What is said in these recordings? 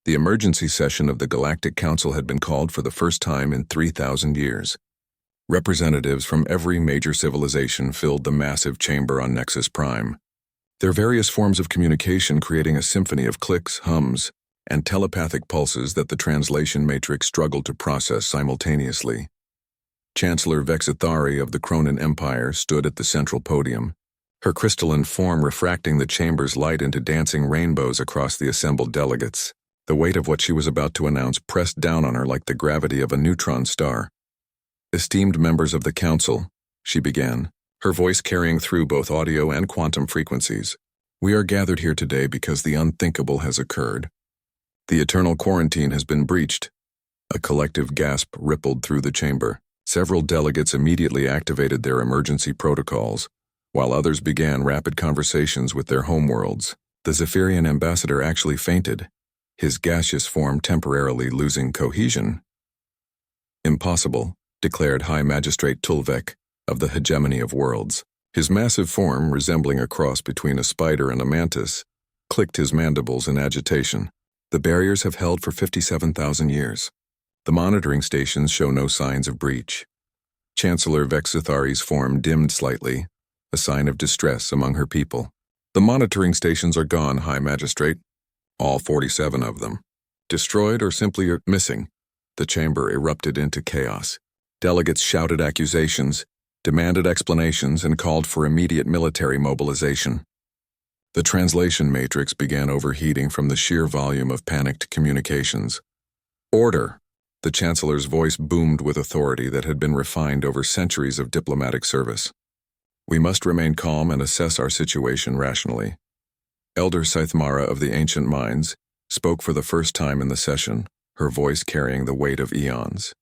The emergency session of the Galactic Council had been called for the first time in 3,000 years. Representatives from every major civilization filled the massive chamber on Nexus Prime, their various forms of communication creating a symphony of clicks, hums, and telepathic pulses that the translation matrix struggled to process simultaneously. Chancellor Vexithari of the Cronin Empire stood at the central podium, her crystalline form refracting the chamber's light into dancing rainbows across the assembled delegates. The weight of what she was about to announce pressed down on her like the gravity of a neutron star. "Esteemed members of the Council," she began, her voice carrying through both audio and quantum frequencies. "We are gathered here today because the unthinkable has occurred. The eternal quarantine has been breached." A collective gasp rippled through the chamber. Several delegates immediately activated their emergency protocols, while others began rapid conversations with their homeworlds. The Zephyrian ambassador actually fainted, his gaseous form temporarily losing cohesion. "Impossible," declared High Magistrate Tulvek of the Hegemony of Worlds. His massive form, resembling a cross between a spider and a mantis, clicked his mandibles in agitation. "The barriers have held for 57,000 years. The monitoring stations show no signs of breach." Chancellor Vexithari's form dimmed slightly, a sign of distress among her people. "The monitoring stations are gone, High Magistrate. All 47 of them. Destroyed or simply missing." The chamber erupted into chaos. Delegates shouted accusations, demanded explanations, and called for immediate military mobilization. The translation matrix began overheating from the sheer volume of panicked communications. "Order!" The Chancellor's voice boomed with authority that had been refined over centuries of diplomatic service. "We must remain calm and assess our situation rationally." Elder Scythmara of the Ancient Minds spoke for the first time in the session, her voice carrying the weight of eons.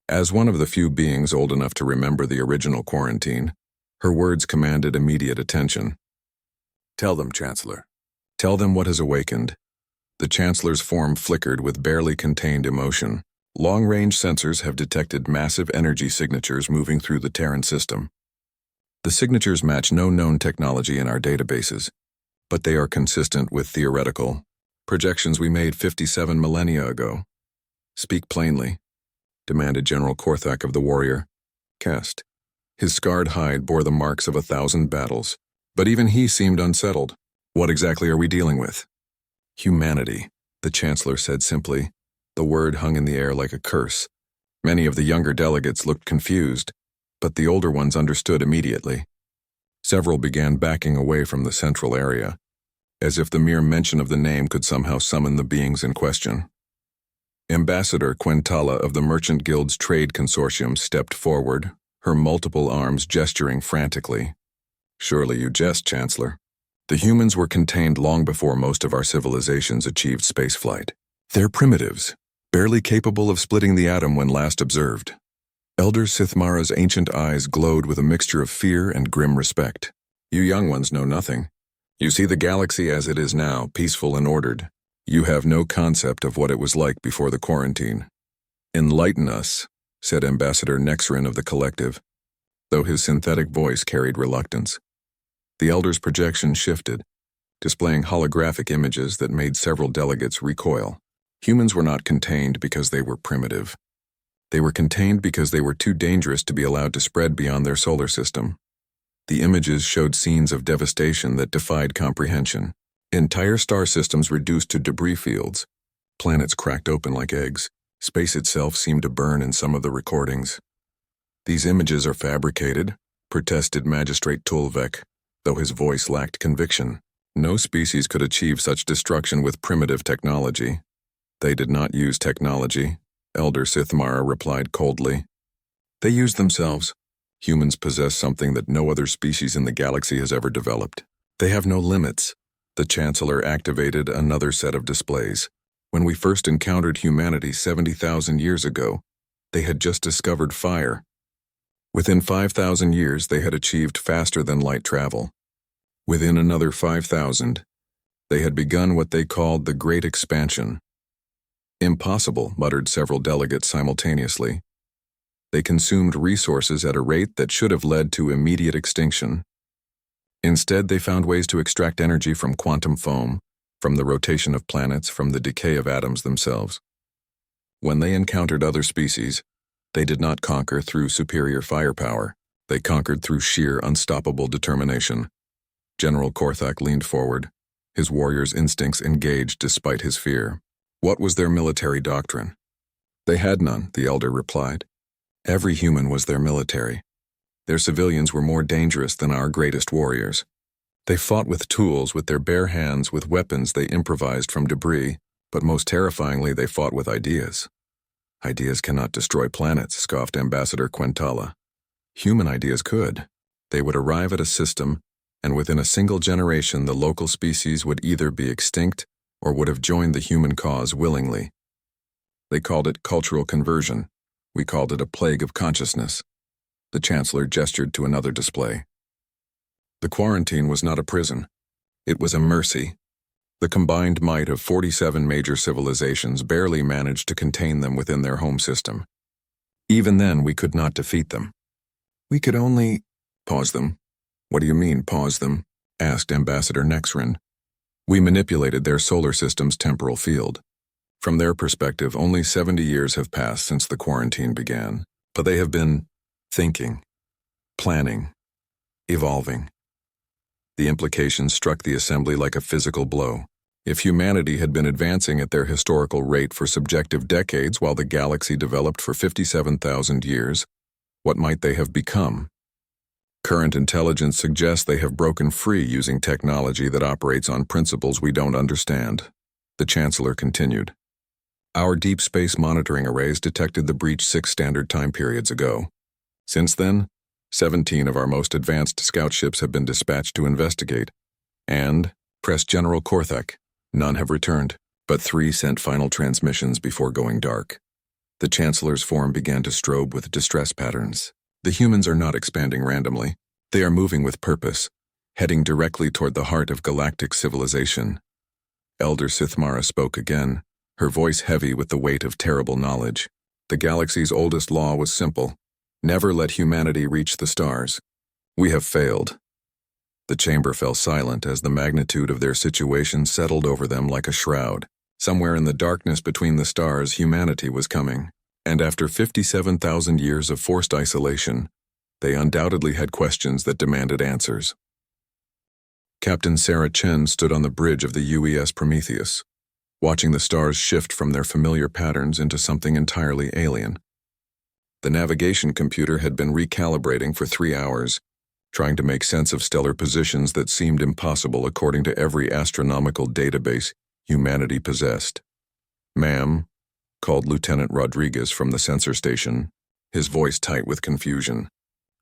As one of the few beings old enough to remember the original quarantine, her words commanded immediate attention. "Tell them, Chancellor. Tell them what has awakened." The Chancellor's form flickered with barely contained emotion. "Long-range sensors have detected massive energy signatures moving through the Terran system. The signatures match no known technology in our databases, but they are consistent with theoretical projections we made 57 millennia ago." "Speak plainly," demanded General Korthak of the Warrior Caste. His scarred hide bore the marks of 1,000 battles, but even he seemed unsettled. "What exactly are we dealing with?" "Humanity," the Chancellor said simply. The word hung in the air like a curse. Many of the younger delegates looked confused, but the older ones understood immediately. Several began backing away from the central area, as if the mere mention of the name could somehow summon the beings in question. Ambassador Quintala of the Merchant Guild's Trade Consortium stepped forward, her multiple arms gesturing frantically. "Surely you jest, Chancellor. The humans were contained long before most of our civilizations achieved spaceflight. They're primitives, barely capable of splitting the atom when last observed." Elder Sithmara's ancient eyes glowed with a mixture of fear and grim respect. "You young ones know nothing. You see the galaxy as it is now, peaceful and ordered. You have no concept of what it was like before the quarantine." "Enlighten us," said Ambassador Nexrin of the Collective, though his synthetic voice carried reluctance. The Elder's projection shifted, displaying holographic images that made several delegates recoil. Humans were not contained because they were primitive. They were contained because they were too dangerous to be allowed to spread beyond their solar system. The images showed scenes of devastation that defied comprehension. Entire star systems reduced to debris fields. Planets cracked open like eggs. Space itself seemed to burn in some of the recordings. "These images are fabricated," protested Magistrate Tulvek, though his voice lacked conviction. "No species could achieve such destruction with primitive technology." "They did not use technology," Elder Sithmara replied coldly. "They used themselves. Humans possess something that no other species in the galaxy has ever developed. They have no limits." The Chancellor activated another set of displays. "When we first encountered humanity 70,000 years ago, they had just discovered fire. Within 5,000 years, they had achieved faster-than-light travel. Within another 5,000, they had begun what they called the Great Expansion." "Impossible," muttered several delegates simultaneously. "They consumed resources at a rate that should have led to immediate extinction. Instead, they found ways to extract energy from quantum foam, from the rotation of planets, from the decay of atoms themselves. When they encountered other species, they did not conquer through superior firepower. They conquered through sheer, unstoppable determination. General Korthak leaned forward, his warrior's instincts engaged despite his fear. What was their military doctrine? They had none, the elder replied. Every human was their military. Their civilians were more dangerous than our greatest warriors. They fought with tools, with their bare hands, with weapons they improvised from debris, but most terrifyingly they fought with ideas. Ideas cannot destroy planets, scoffed Ambassador Quintala. Human ideas could. They would arrive at a system, and within a single generation the local species would either be extinct or would have joined the human cause willingly. They called it cultural conversion. We called it a plague of consciousness. The Chancellor gestured to another display. The quarantine was not a prison. It was a mercy. The combined might of 47 major civilizations barely managed to contain them within their home system. Even then, we could not defeat them. We could only pause them. What do you mean, pause them? Asked Ambassador Nexrin. We manipulated their solar system's temporal field. From their perspective, only 70 years have passed since the quarantine began, but they have been thinking, planning, evolving. The implications struck the assembly like a physical blow. If humanity had been advancing at their historical rate for subjective decades while the galaxy developed for 57,000 years, what might they have become? Current intelligence suggests they have broken free using technology that operates on principles we don't understand. The Chancellor continued. Our deep space monitoring arrays detected the breach 6 standard time periods ago. Since then, 17 of our most advanced scout ships have been dispatched to investigate, and, pressed General Korthak, none have returned, but 3 sent final transmissions before going dark. The Chancellor's form began to strobe with distress patterns. The humans are not expanding randomly. They are moving with purpose, heading directly toward the heart of galactic civilization. Elder Sithmara spoke again, her voice heavy with the weight of terrible knowledge. The galaxy's oldest law was simple. Never let humanity reach the stars. We have failed. The chamber fell silent as the magnitude of their situation settled over them like a shroud. Somewhere in the darkness between the stars, humanity was coming, and after 57,000 years of forced isolation, they undoubtedly had questions that demanded answers. Captain Sarah Chen stood on the bridge of the UES Prometheus, watching the stars shift from their familiar patterns into something entirely alien. The navigation computer had been recalibrating for 3 hours, trying to make sense of stellar positions that seemed impossible according to every astronomical database humanity possessed. "Ma'am," called Lieutenant Rodriguez from the sensor station, his voice tight with confusion.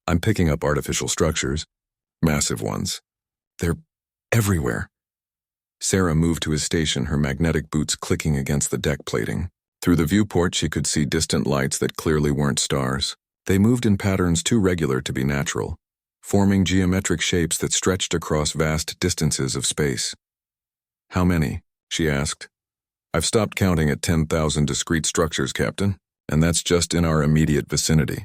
"I'm picking up artificial structures. Massive ones. They're everywhere." Sarah moved to his station, her magnetic boots clicking against the deck plating. Through the viewport, she could see distant lights that clearly weren't stars. They moved in patterns too regular to be natural, forming geometric shapes that stretched across vast distances of space. "How many?" she asked. "I've stopped counting at 10,000 discrete structures, Captain, and that's just in our immediate vicinity."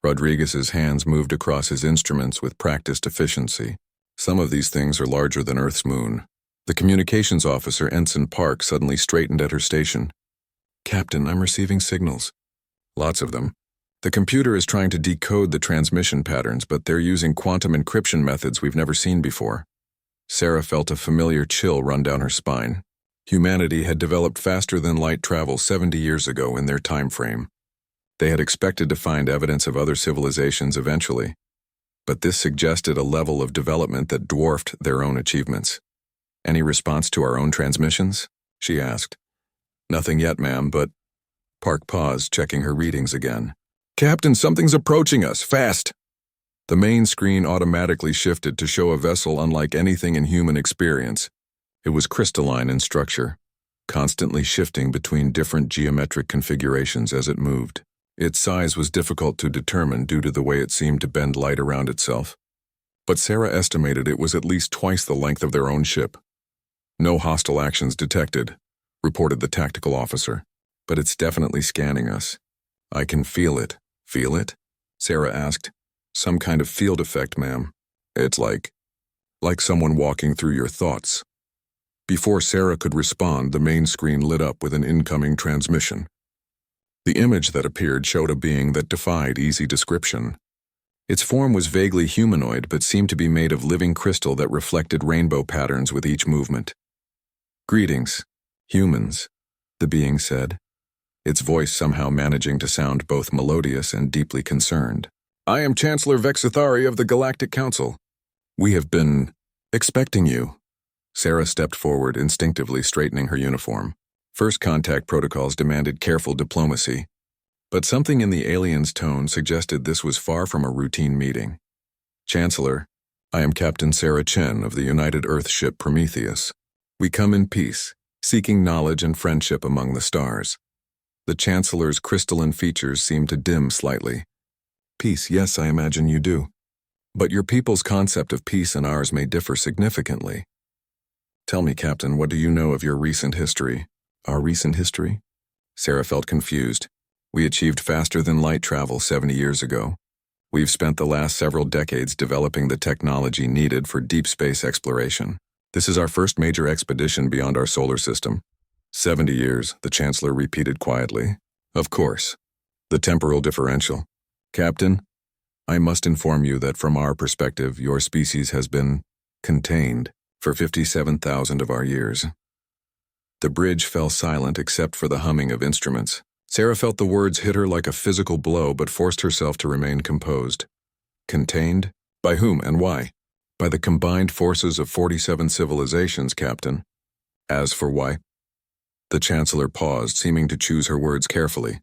Rodriguez's hands moved across his instruments with practiced efficiency. "Some of these things are larger than Earth's moon." The communications officer, Ensign Park, suddenly straightened at her station. "Captain, I'm receiving signals." "Lots of them. The computer is trying to decode the transmission patterns, but they're using quantum encryption methods we've never seen before." Sarah felt a familiar chill run down her spine. Humanity had developed faster than light travel 70 years ago in their time frame. They had expected to find evidence of other civilizations eventually, but this suggested a level of development that dwarfed their own achievements. "Any response to our own transmissions?" she asked. "Nothing yet, ma'am, but—" Park paused, checking her readings again. "Captain, something's approaching us, fast!" The main screen automatically shifted to show a vessel unlike anything in human experience. It was crystalline in structure, constantly shifting between different geometric configurations as it moved. Its size was difficult to determine due to the way it seemed to bend light around itself, but Sarah estimated it was at least twice the length of their own ship. "No hostile actions detected," reported the tactical officer, "but it's definitely scanning us." "I can feel it." "Feel it?" Sarah asked. "Some kind of field effect, ma'am. It's like someone walking through your thoughts." Before Sarah could respond, the main screen lit up with an incoming transmission. The image that appeared showed a being that defied easy description. Its form was vaguely humanoid but seemed to be made of living crystal that reflected rainbow patterns with each movement. "Greetings, humans," the being said, its voice somehow managing to sound both melodious and deeply concerned. "I am Chancellor Vexithari of the Galactic Council. We have been expecting you." Sarah stepped forward, instinctively straightening her uniform. First contact protocols demanded careful diplomacy, but something in the alien's tone suggested this was far from a routine meeting. "Chancellor, I am Captain Sarah Chen of the United Earth ship Prometheus. We come in peace, seeking knowledge and friendship among the stars." The Chancellor's crystalline features seemed to dim slightly. "Peace, yes, I imagine you do. But your people's concept of peace and ours may differ significantly. Tell me, Captain, what do you know of your recent history?" "Our recent history?" Sarah felt confused. "We achieved faster-than-light travel 70 years ago. We've spent the last several decades developing the technology needed for deep space exploration. This is our first major expedition beyond our solar system." 70 years, the Chancellor repeated quietly. "Of course. The temporal differential. Captain, I must inform you that from our perspective, your species has been contained for 57,000 of our years." The bridge fell silent except for the humming of instruments. Sarah felt the words hit her like a physical blow but forced herself to remain composed. "Contained? By whom and why?" "By the combined forces of 47 civilizations, Captain." "As for why?" The Chancellor paused, seeming to choose her words carefully.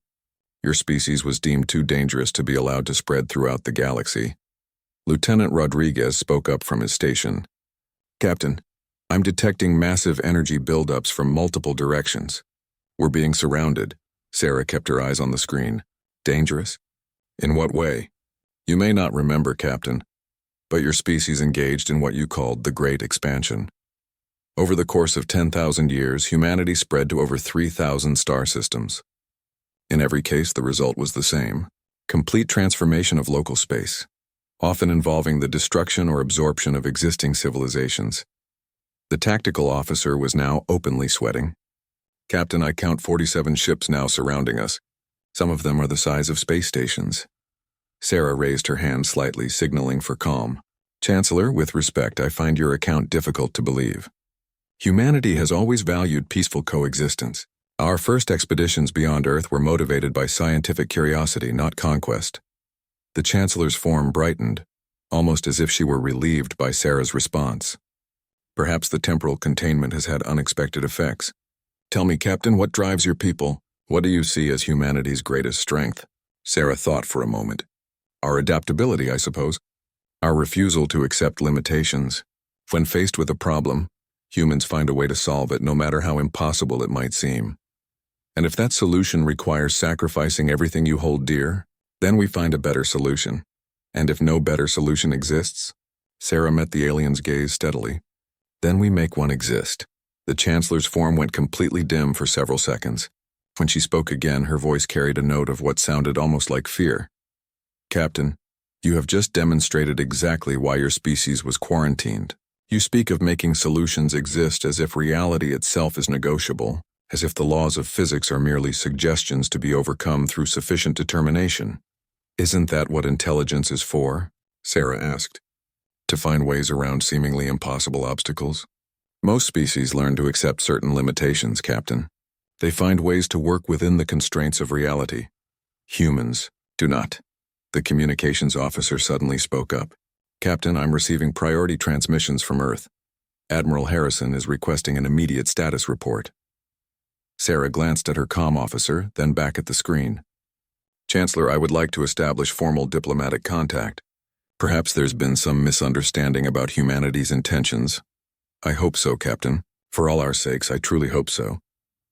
"Your species was deemed too dangerous to be allowed to spread throughout the galaxy." Lieutenant Rodriguez spoke up from his station. "Captain, I'm detecting massive energy buildups from multiple directions. We're being surrounded." Sarah kept her eyes on the screen. "Dangerous? In what way?" "You may not remember, Captain, but your species engaged in what you called the Great Expansion. Over the course of 10,000 years, humanity spread to over 3,000 star systems. In every case, the result was the same: complete transformation of local space, often involving the destruction or absorption of existing civilizations. The tactical officer was now openly sweating. "Captain, I count 47 ships now surrounding us. Some of them are the size of space stations." Sarah raised her hand slightly, signaling for calm. "Chancellor, with respect, I find your account difficult to believe. Humanity has always valued peaceful coexistence. Our first expeditions beyond Earth were motivated by scientific curiosity, not conquest." The Chancellor's form brightened, almost as if she were relieved by Sarah's response. "Perhaps the temporal containment has had unexpected effects. Tell me, Captain, what drives your people? What do you see as humanity's greatest strength?" Sarah thought for a moment. "Our adaptability, I suppose. Our refusal to accept limitations. When faced with a problem, humans find a way to solve it, no matter how impossible it might seem. And if that solution requires sacrificing everything you hold dear, then we find a better solution. And if no better solution exists," Sarah met the alien's gaze steadily, "then we make one exist." The Chancellor's form went completely dim for several seconds. When she spoke again, her voice carried a note of what sounded almost like fear. "Captain, you have just demonstrated exactly why your species was quarantined. You speak of making solutions exist as if reality itself is negotiable, as if the laws of physics are merely suggestions to be overcome through sufficient determination. Isn't that what intelligence is for?" Sarah asked. "To find ways around seemingly impossible obstacles? Most species learn to accept certain limitations, Captain. They find ways to work within the constraints of reality. Humans do not." The communications officer suddenly spoke up. "Captain, I'm receiving priority transmissions from Earth. Admiral Harrison is requesting an immediate status report." Sarah glanced at her comm officer, then back at the screen. "Chancellor, I would like to establish formal diplomatic contact. Perhaps there's been some misunderstanding about humanity's intentions." "I hope so, Captain. For all our sakes, I truly hope so."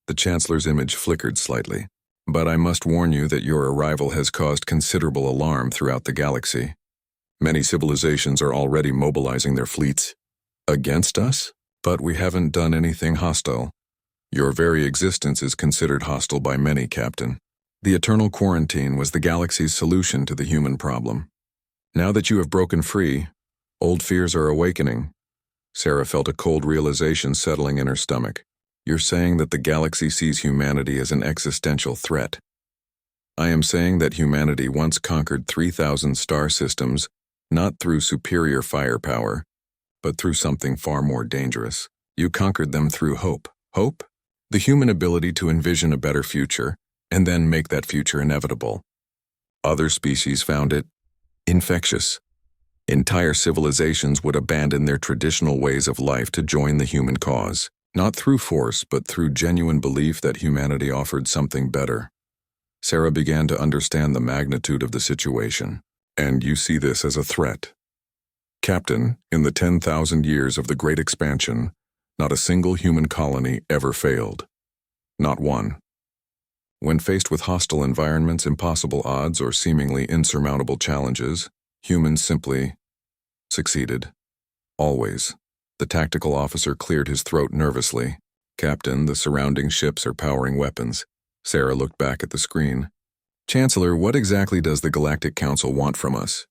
The Chancellor's image flickered slightly. "But I must warn you that your arrival has caused considerable alarm throughout the galaxy. Many civilizations are already mobilizing their fleets against us, but we haven't done anything hostile. Your very existence is considered hostile by many, Captain. The eternal quarantine was the galaxy's solution to the human problem. Now that you have broken free, old fears are awakening. Sarah felt a cold realization settling in her stomach. You're saying that the galaxy sees humanity as an existential threat. I am saying that humanity once conquered 3,000 star systems, not through superior firepower, but through something far more dangerous. You conquered them through hope. Hope? The human ability to envision a better future, and then make that future inevitable. Other species found it infectious. Entire civilizations would abandon their traditional ways of life to join the human cause, not through force, but through genuine belief that humanity offered something better. Sarah began to understand the magnitude of the situation. And you see this as a threat. Captain, in the 10,000 years of the Great Expansion, not a single human colony ever failed. Not one. When faced with hostile environments, impossible odds, or seemingly insurmountable challenges, humans simply succeeded. Always. The tactical officer cleared his throat nervously. Captain, the surrounding ships are powering weapons. Sarah looked back at the screen. Chancellor, what exactly does the Galactic Council want from us?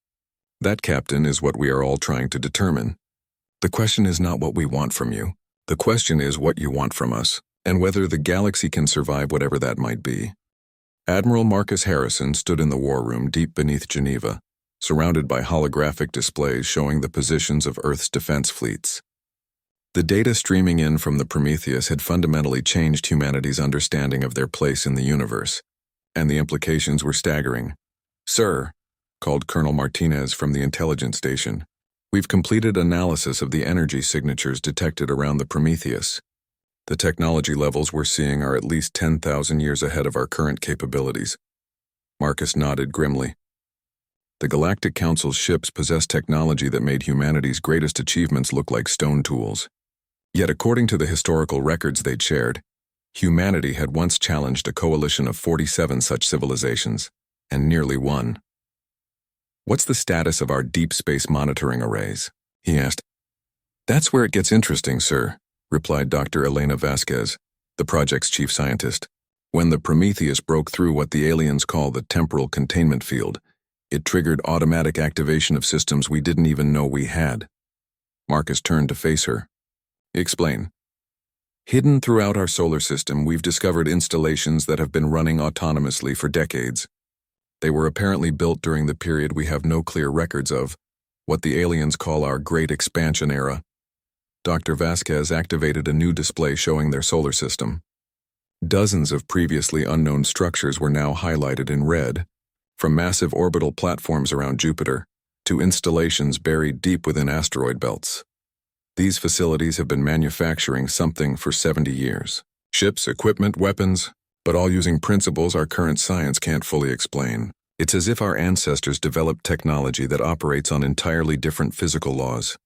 That, Captain, is what we are all trying to determine. The question is not what we want from you. The question is what you want from us, and whether the galaxy can survive whatever that might be. Admiral Marcus Harrison stood in the war room deep beneath Geneva, surrounded by holographic displays showing the positions of Earth's defense fleets. The data streaming in from the Prometheus had fundamentally changed humanity's understanding of their place in the universe, and the implications were staggering. Sir, called Colonel Martinez from the intelligence station, we've completed analysis of the energy signatures detected around the Prometheus. The technology levels we're seeing are at least 10,000 years ahead of our current capabilities. Marcus nodded grimly. The Galactic Council's ships possess technology that made humanity's greatest achievements look like stone tools. Yet according to the historical records they'd shared, humanity had once challenged a coalition of 47 such civilizations, and nearly won. What's the status of our deep space monitoring arrays? He asked. That's where it gets interesting, sir, replied Dr. Elena Vasquez, the project's chief scientist. When the Prometheus broke through what the aliens call the temporal containment field, it triggered automatic activation of systems we didn't even know we had. Marcus turned to face her. Explain. Hidden throughout our solar system, we've discovered installations that have been running autonomously for decades. They were apparently built during the period we have no clear records of, what the aliens call our Great Expansion era. Dr. Vasquez activated a new display showing their solar system. Dozens of previously unknown structures were now highlighted in red, from massive orbital platforms around Jupiter to installations buried deep within asteroid belts. These facilities have been manufacturing something for 70 years. Ships, equipment, weapons, but all using principles our current science can't fully explain. It's as if our ancestors developed technology that operates on entirely different physical laws.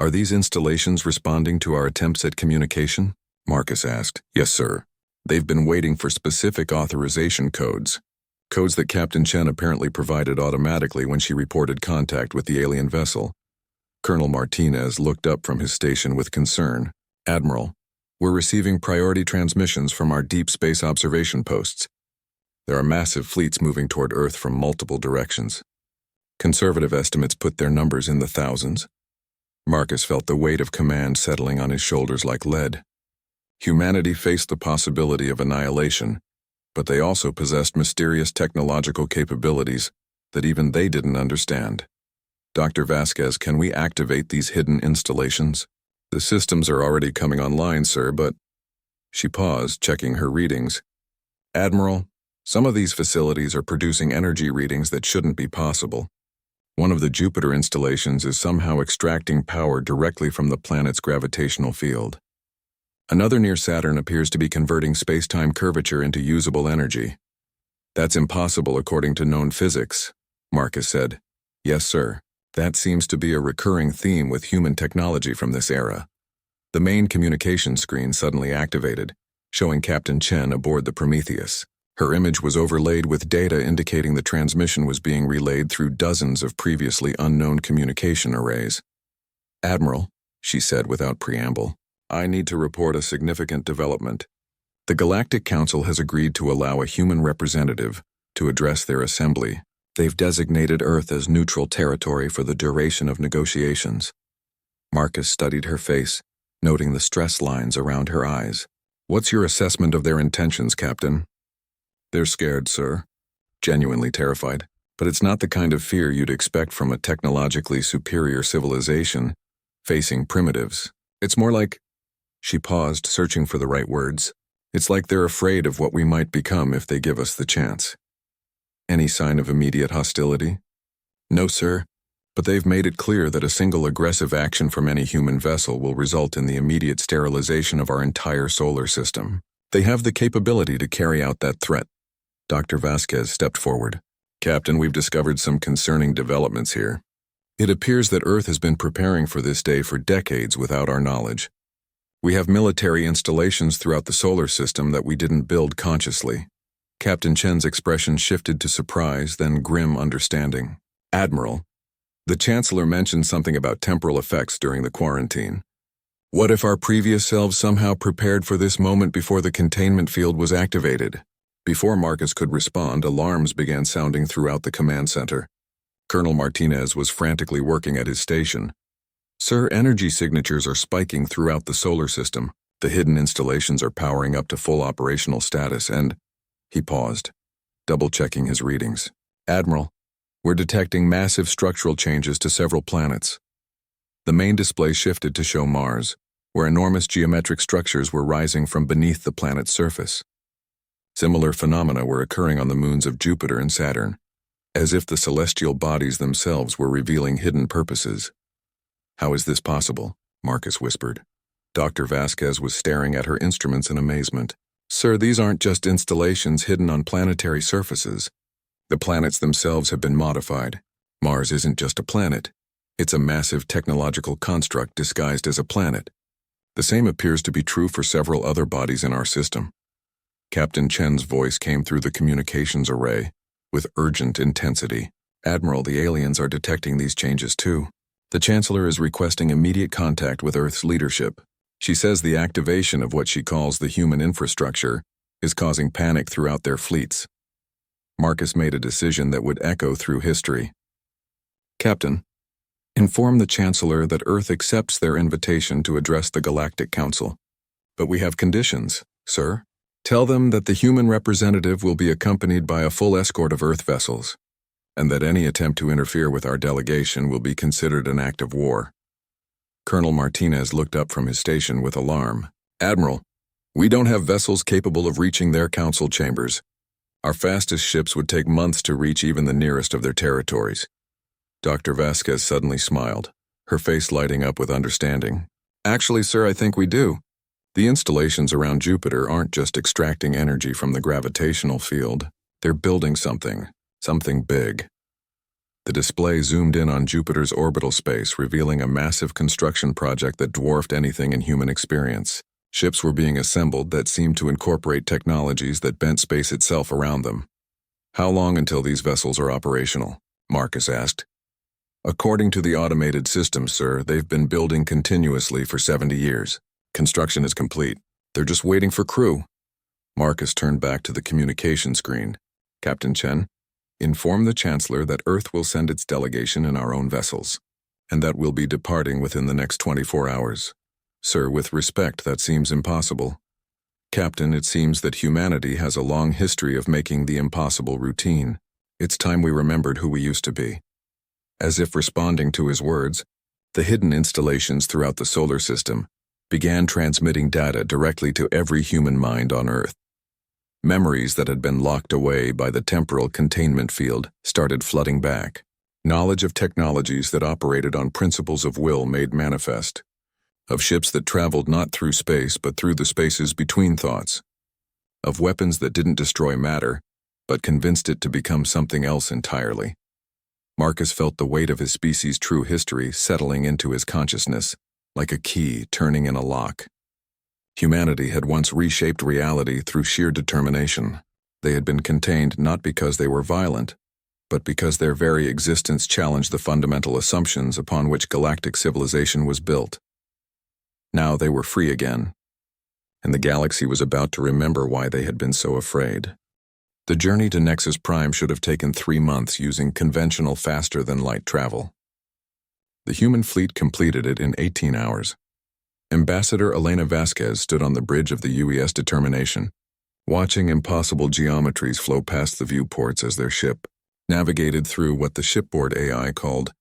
Are these installations responding to our attempts at communication? Marcus asked. Yes, sir. They've been waiting for specific authorization codes. Codes that Captain Chen apparently provided automatically when she reported contact with the alien vessel. Colonel Martinez looked up from his station with concern. Admiral, we're receiving priority transmissions from our deep space observation posts. There are massive fleets moving toward Earth from multiple directions. Conservative estimates put their numbers in the thousands. Marcus felt the weight of command settling on his shoulders like lead. Humanity faced the possibility of annihilation, but they also possessed mysterious technological capabilities that even they didn't understand. Dr. Vasquez, can we activate these hidden installations? The systems are already coming online, sir, but... She paused, checking her readings. Admiral, some of these facilities are producing energy readings that shouldn't be possible. One of the Jupiter installations is somehow extracting power directly from the planet's gravitational field. Another near Saturn appears to be converting space-time curvature into usable energy. That's impossible according to known physics, Marcus said. Yes, sir. That seems to be a recurring theme with human technology from this era. The main communication screen suddenly activated, showing Captain Chen aboard the Prometheus. Her image was overlaid with data indicating the transmission was being relayed through dozens of previously unknown communication arrays. Admiral, she said without preamble, I need to report a significant development. The Galactic Council has agreed to allow a human representative to address their assembly. They've designated Earth as neutral territory for the duration of negotiations. Marcus studied her face, noting the stress lines around her eyes. "What's your assessment of their intentions, Captain?" "They're scared, sir. Genuinely terrified. But it's not the kind of fear you'd expect from a technologically superior civilization facing primitives. It's more like—" She paused, searching for the right words. "It's like they're afraid of what we might become if they give us the chance." "Any sign of immediate hostility?" "No, sir. But they've made it clear that a single aggressive action from any human vessel will result in the immediate sterilization of our entire solar system. They have the capability to carry out that threat." Dr. Vasquez stepped forward. "Captain, we've discovered some concerning developments here. It appears that Earth has been preparing for this day for decades without our knowledge. We have military installations throughout the solar system that we didn't build consciously." Captain Chen's expression shifted to surprise, then grim understanding. "Admiral, the Chancellor mentioned something about temporal effects during the quarantine. What if our previous selves somehow prepared for this moment before the containment field was activated?" Before Marcus could respond, alarms began sounding throughout the command center. Colonel Martinez was frantically working at his station. "Sir, energy signatures are spiking throughout the solar system. The hidden installations are powering up to full operational status and—" He paused, double-checking his readings. "Admiral, we're detecting massive structural changes to several planets." The main display shifted to show Mars, where enormous geometric structures were rising from beneath the planet's surface. Similar phenomena were occurring on the moons of Jupiter and Saturn, as if the celestial bodies themselves were revealing hidden purposes. "How is this possible?" Marcus whispered. Dr. Vasquez was staring at her instruments in amazement. "Sir, these aren't just installations hidden on planetary surfaces. The planets themselves have been modified. Mars isn't just a planet. It's a massive technological construct disguised as a planet. The same appears to be true for several other bodies in our system." Captain Chen's voice came through the communications array with urgent intensity. "Admiral, the aliens are detecting these changes too. The Chancellor is requesting immediate contact with Earth's leadership. She says the activation of what she calls the human infrastructure is causing panic throughout their fleets." Marcus made a decision that would echo through history. "Captain, inform the Chancellor that Earth accepts their invitation to address the Galactic Council. But we have conditions, sir. Tell them that the human representative will be accompanied by a full escort of Earth vessels, and that any attempt to interfere with our delegation will be considered an act of war." Colonel Martinez looked up from his station with alarm. "Admiral, we don't have vessels capable of reaching their council chambers. Our fastest ships would take months to reach even the nearest of their territories." Dr. Vasquez suddenly smiled, her face lighting up with understanding. "Actually, sir, I think we do. The installations around Jupiter aren't just extracting energy from the gravitational field. They're building something big." The display zoomed in on Jupiter's orbital space, revealing a massive construction project that dwarfed anything in human experience. Ships were being assembled that seemed to incorporate technologies that bent space itself around them. "How long until these vessels are operational?" Marcus asked. "According to the automated system, sir, they've been building continuously for 70 years. Construction is complete. They're just waiting for crew." Marcus turned back to the communication screen. "Captain Chen, inform the Chancellor that Earth will send its delegation in our own vessels, and that we'll be departing within the next 24 hours. Sir, with respect, that seems impossible. Captain, it seems that humanity has a long history of making the impossible routine. It's time we remembered who we used to be." As if responding to his words, the hidden installations throughout the solar system began transmitting data directly to every human mind on Earth. Memories that had been locked away by the temporal containment field started flooding back. Knowledge of technologies that operated on principles of will made manifest. Of ships that traveled not through space but through the spaces between thoughts. Of weapons that didn't destroy matter, but convinced it to become something else entirely. Marcus felt the weight of his species' true history settling into his consciousness, like a key turning in a lock. Humanity had once reshaped reality through sheer determination. They had been contained not because they were violent, but because their very existence challenged the fundamental assumptions upon which galactic civilization was built. Now they were free again, and the galaxy was about to remember why they had been so afraid. The journey to Nexus Prime should have taken 3 months using conventional faster-than-light travel. The human fleet completed it in 18 hours. Ambassador Elena Vasquez stood on the bridge of the UES Determination, watching impossible geometries flow past the viewports as their ship navigated through what the shipboard AI called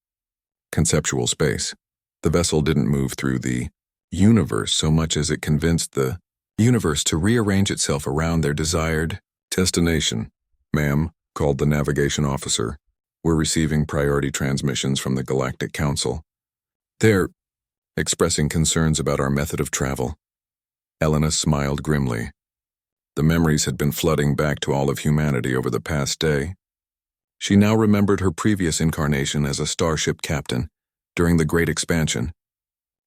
conceptual space. The vessel didn't move through the universe so much as it convinced the universe to rearrange itself around their desired destination. "Ma'am," called the navigation officer, "we're receiving priority transmissions from the Galactic Council. They're expressing concerns about our method of travel." Elena smiled grimly. The memories had been flooding back to all of humanity over the past day. She now remembered her previous incarnation as a starship captain during the Great Expansion,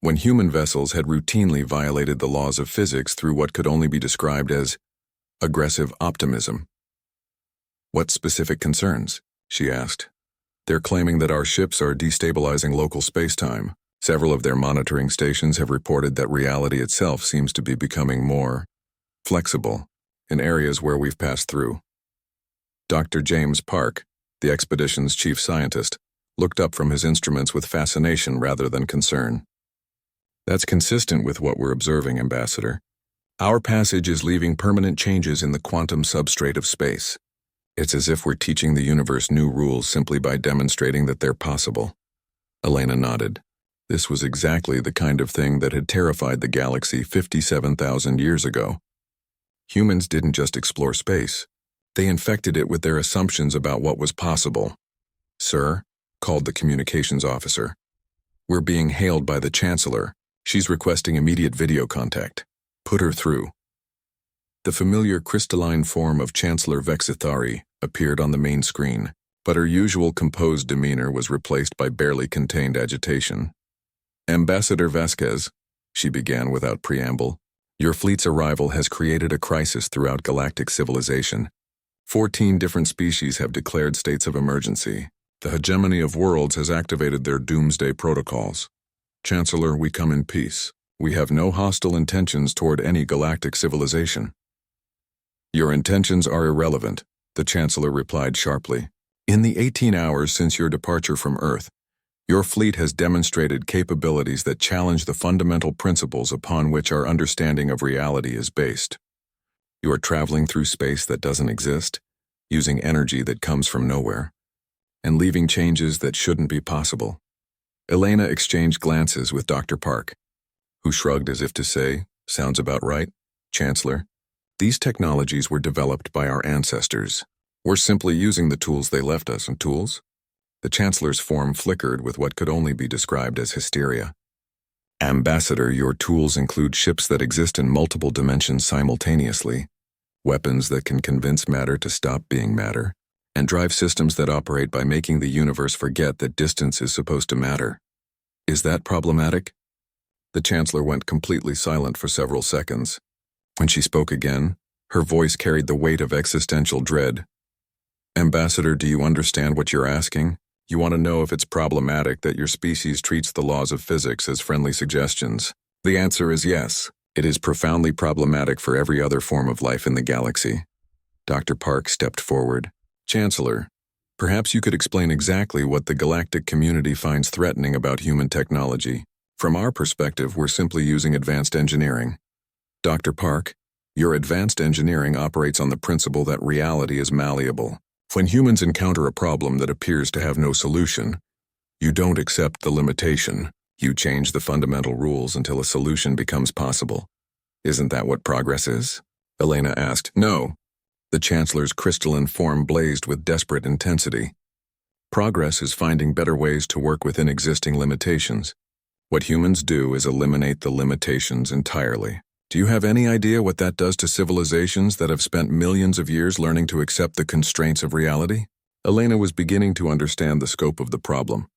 when human vessels had routinely violated the laws of physics through what could only be described as aggressive optimism. "What specific concerns?" she asked. "They're claiming that our ships are destabilizing local space-time. Several of their monitoring stations have reported that reality itself seems to be becoming more flexible in areas where we've passed through." Dr. James Park, the expedition's chief scientist, looked up from his instruments with fascination rather than concern. "That's consistent with what we're observing, Ambassador. Our passage is leaving permanent changes in the quantum substrate of space. It's as if we're teaching the universe new rules simply by demonstrating that they're possible." Elena nodded. This was exactly the kind of thing that had terrified the galaxy 57,000 years ago. Humans didn't just explore space. They infected it with their assumptions about what was possible. "Sir," called the communications officer, "we're being hailed by the Chancellor. She's requesting immediate video contact. Put her through." The familiar crystalline form of Chancellor Vexithari appeared on the main screen, but her usual composed demeanor was replaced by barely contained agitation. "Ambassador Vasquez," she began without preamble, "your fleet's arrival has created a crisis throughout galactic civilization. 14 different species have declared states of emergency. The hegemony of worlds has activated their doomsday protocols. Chancellor, we come in peace. We have no hostile intentions toward any galactic civilization." "Your intentions are irrelevant," the Chancellor replied sharply. "In the 18 hours since your departure from Earth, your fleet has demonstrated capabilities that challenge the fundamental principles upon which our understanding of reality is based. You are traveling through space that doesn't exist, using energy that comes from nowhere, and leaving changes that shouldn't be possible." Elena exchanged glances with Dr. Park, who shrugged as if to say, "Sounds about right, Chancellor. These technologies were developed by our ancestors. We're simply using the tools they left us." "And tools?" The Chancellor's form flickered with what could only be described as hysteria. "Ambassador, your tools include ships that exist in multiple dimensions simultaneously, weapons that can convince matter to stop being matter, and drive systems that operate by making the universe forget that distance is supposed to matter. Is that problematic?" The Chancellor went completely silent for several seconds. When she spoke again, her voice carried the weight of existential dread. "Ambassador, do you understand what you're asking? You want to know if it's problematic that your species treats the laws of physics as friendly suggestions. The answer is yes. It is profoundly problematic for every other form of life in the galaxy." Dr. Park stepped forward. "Chancellor, perhaps you could explain exactly what the galactic community finds threatening about human technology. From our perspective, we're simply using advanced engineering." "Dr. Park, your advanced engineering operates on the principle that reality is malleable. When humans encounter a problem that appears to have no solution, you don't accept the limitation. You change the fundamental rules until a solution becomes possible. Isn't that what progress is?" Elena asked. "No." The Chancellor's crystalline form blazed with desperate intensity. "Progress is finding better ways to work within existing limitations. What humans do is eliminate the limitations entirely. Do you have any idea what that does to civilizations that have spent millions of years learning to accept the constraints of reality?" Elena was beginning to understand the scope of the problem.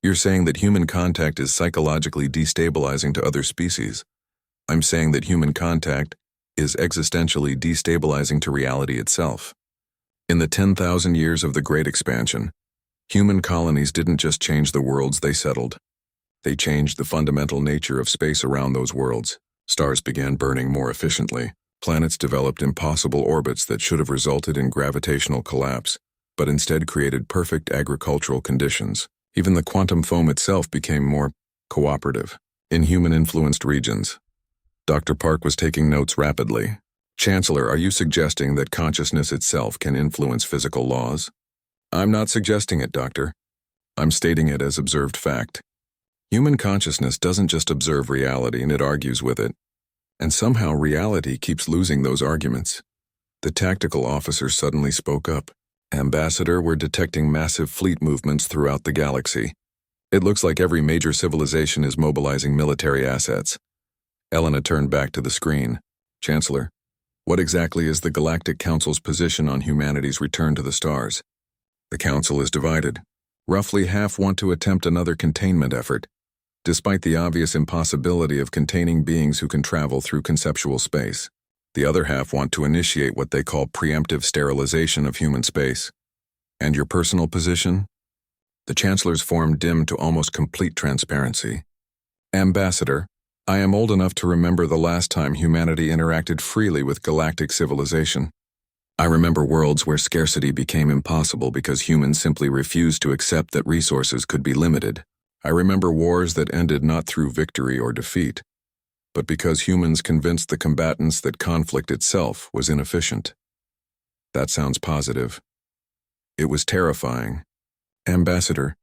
"You're saying that human contact is psychologically destabilizing to other species. I'm saying that human contact is existentially destabilizing to reality itself. In the 10,000 years of the Great Expansion, human colonies didn't just change the worlds they settled. They changed the fundamental nature of space around those worlds. Stars began burning more efficiently. Planets developed impossible orbits that should have resulted in gravitational collapse, but instead created perfect agricultural conditions. Even the quantum foam itself became more cooperative in human-influenced regions. Dr. Park was taking notes rapidly. Chancellor, are you suggesting that consciousness itself can influence physical laws? I'm not suggesting it, Doctor. I'm stating it as observed fact. Human consciousness doesn't just observe reality, and it argues with it. And somehow reality keeps losing those arguments. The tactical officer suddenly spoke up. Ambassador, we're detecting massive fleet movements throughout the galaxy. It looks like every major civilization is mobilizing military assets. Elena turned back to the screen. Chancellor, what exactly is the Galactic Council's position on humanity's return to the stars? The Council is divided. Roughly half want to attempt another containment effort, despite the obvious impossibility of containing beings who can travel through conceptual space. The other half want to initiate what they call preemptive sterilization of human space. And your personal position? The Chancellor's form dimmed to almost complete transparency. Ambassador, I am old enough to remember the last time humanity interacted freely with galactic civilization. I remember worlds where scarcity became impossible because humans simply refused to accept that resources could be limited. I remember wars that ended not through victory or defeat, but because humans convinced the combatants that conflict itself was inefficient. That sounds positive. It was terrifying. Ambassador,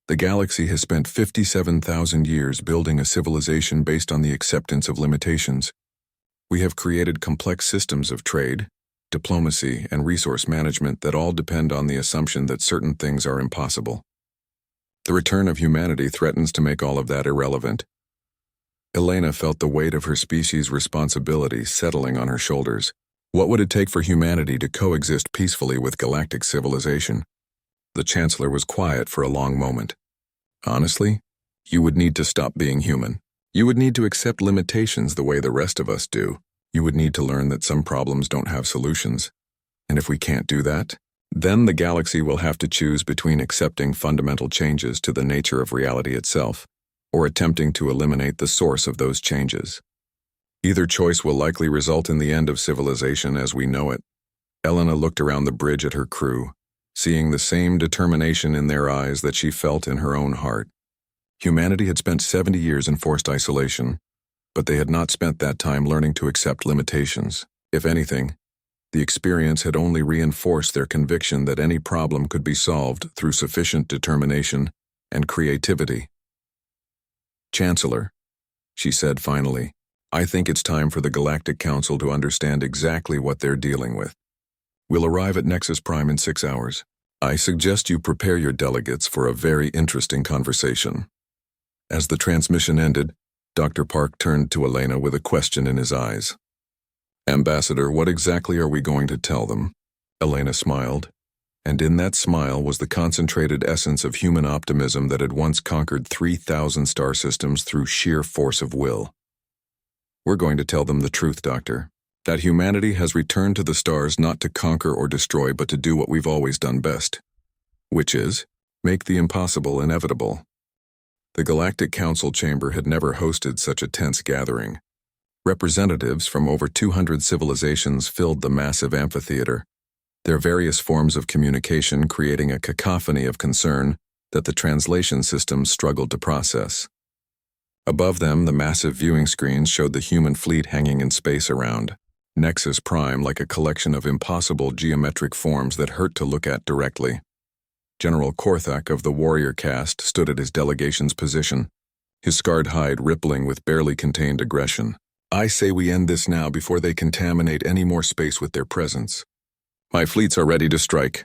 the galaxy has spent 57,000 years building a civilization based on the acceptance of limitations. We have created complex systems of trade, diplomacy, and resource management that all depend on the assumption that certain things are impossible. The return of humanity threatens to make all of that irrelevant. Elena felt the weight of her species' responsibility settling on her shoulders. What would it take for humanity to coexist peacefully with galactic civilization? The Chancellor was quiet for a long moment. Honestly, you would need to stop being human. You would need to accept limitations the way the rest of us do. You would need to learn that some problems don't have solutions. And if we can't do that, then the galaxy will have to choose between accepting fundamental changes to the nature of reality itself, or attempting to eliminate the source of those changes. Either choice will likely result in the end of civilization as we know it. Elena looked around the bridge at her crew, seeing the same determination in their eyes that she felt in her own heart. Humanity had spent 70 years in forced isolation, but they had not spent that time learning to accept limitations. If anything, the experience had only reinforced their conviction that any problem could be solved through sufficient determination and creativity. Chancellor, she said finally, I think it's time for the Galactic Council to understand exactly what they're dealing with. We'll arrive at Nexus Prime in 6 hours. I suggest you prepare your delegates for a very interesting conversation. As the transmission ended, Dr. Park turned to Elena with a question in his eyes. Ambassador, what exactly are we going to tell them? Elena smiled, and in that smile was the concentrated essence of human optimism that had once conquered 3,000 star systems through sheer force of will. We're going to tell them the truth, Doctor. That humanity has returned to the stars not to conquer or destroy, but to do what we've always done best, which is make the impossible inevitable. The Galactic Council chamber had never hosted such a tense gathering. Representatives from over 200 civilizations filled the massive amphitheater, their various forms of communication creating a cacophony of concern that the translation systems struggled to process. Above them, the massive viewing screens showed the human fleet hanging in space around Nexus Prime like a collection of impossible geometric forms that hurt to look at directly. General Korthak of the warrior caste stood at his delegation's position, his scarred hide rippling with barely contained aggression. I say we end this now before they contaminate any more space with their presence. My fleets are ready to strike.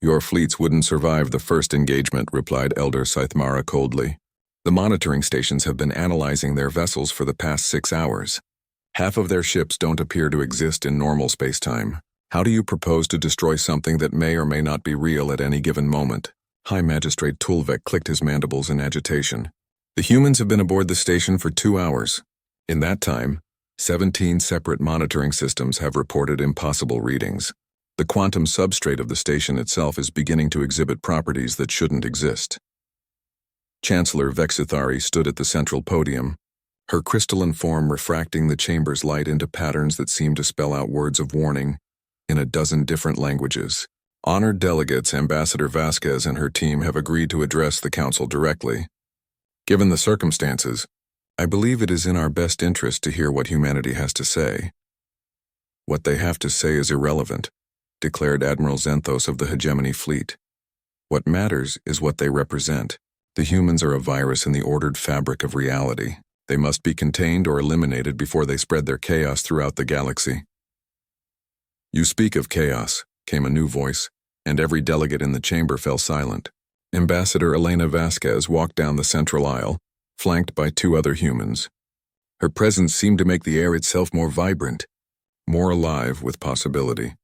Your fleets wouldn't survive the first engagement, replied Elder Scythmara coldly. The monitoring stations have been analyzing their vessels for the past 6 hours. Half of their ships don't appear to exist in normal spacetime. How do you propose to destroy something that may or may not be real at any given moment? High Magistrate Tulvek clicked his mandibles in agitation. The humans have been aboard the station for 2 hours. In that time, 17 separate monitoring systems have reported impossible readings. The quantum substrate of the station itself is beginning to exhibit properties that shouldn't exist. Chancellor Vexithari stood at the central podium, her crystalline form refracting the chamber's light into patterns that seemed to spell out words of warning in a dozen different languages. Honored delegates Ambassador Vasquez and her team have agreed to address the Council directly. Given the circumstances, I believe it is in our best interest to hear what humanity has to say. What they have to say is irrelevant, declared Admiral Zenthos of the Hegemony Fleet. What matters is what they represent. The humans are a virus in the ordered fabric of reality. They must be contained or eliminated before they spread their chaos throughout the galaxy. You speak of chaos, came a new voice, and every delegate in the chamber fell silent. Ambassador Elena Vasquez walked down the central aisle, flanked by two other humans. Her presence seemed to make the air itself more vibrant, more alive with possibility.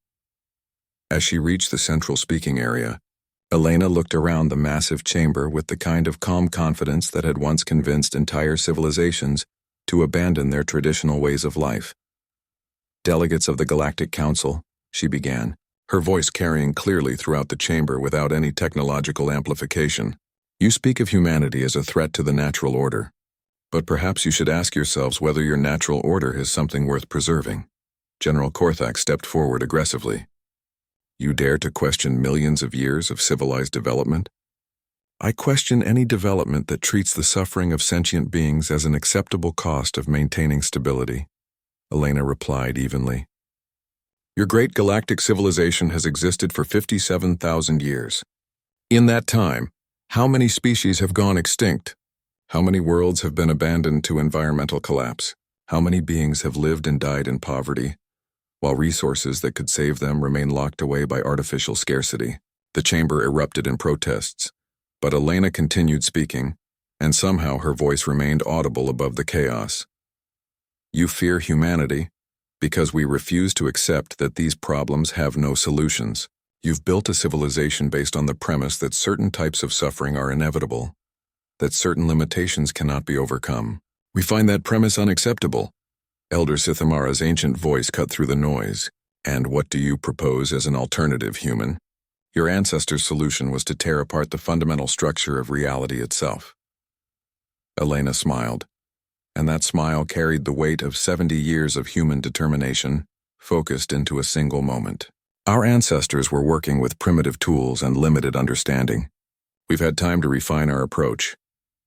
As she reached the central speaking area, Elena looked around the massive chamber with the kind of calm confidence that had once convinced entire civilizations to abandon their traditional ways of life. Delegates of the Galactic Council, she began, her voice carrying clearly throughout the chamber without any technological amplification. You speak of humanity as a threat to the natural order, but perhaps you should ask yourselves whether your natural order is something worth preserving. General Korthak stepped forward aggressively. You dare to question millions of years of civilized development? I question any development that treats the suffering of sentient beings as an acceptable cost of maintaining stability, Elena replied evenly. Your great galactic civilization has existed for 57,000 years. In that time, how many species have gone extinct? How many worlds have been abandoned to environmental collapse? How many beings have lived and died in poverty, while resources that could save them remain locked away by artificial scarcity? The chamber erupted in protests, but Elena continued speaking, and somehow her voice remained audible above the chaos. You fear humanity because we refuse to accept that these problems have no solutions. You've built a civilization based on the premise that certain types of suffering are inevitable, that certain limitations cannot be overcome. We find that premise unacceptable. Elder Sithamara's ancient voice cut through the noise. And what do you propose as an alternative, human? Your ancestors' solution was to tear apart the fundamental structure of reality itself. Elena smiled, and that smile carried the weight of 70 years of human determination, focused into a single moment. Our ancestors were working with primitive tools and limited understanding. We've had time to refine our approach.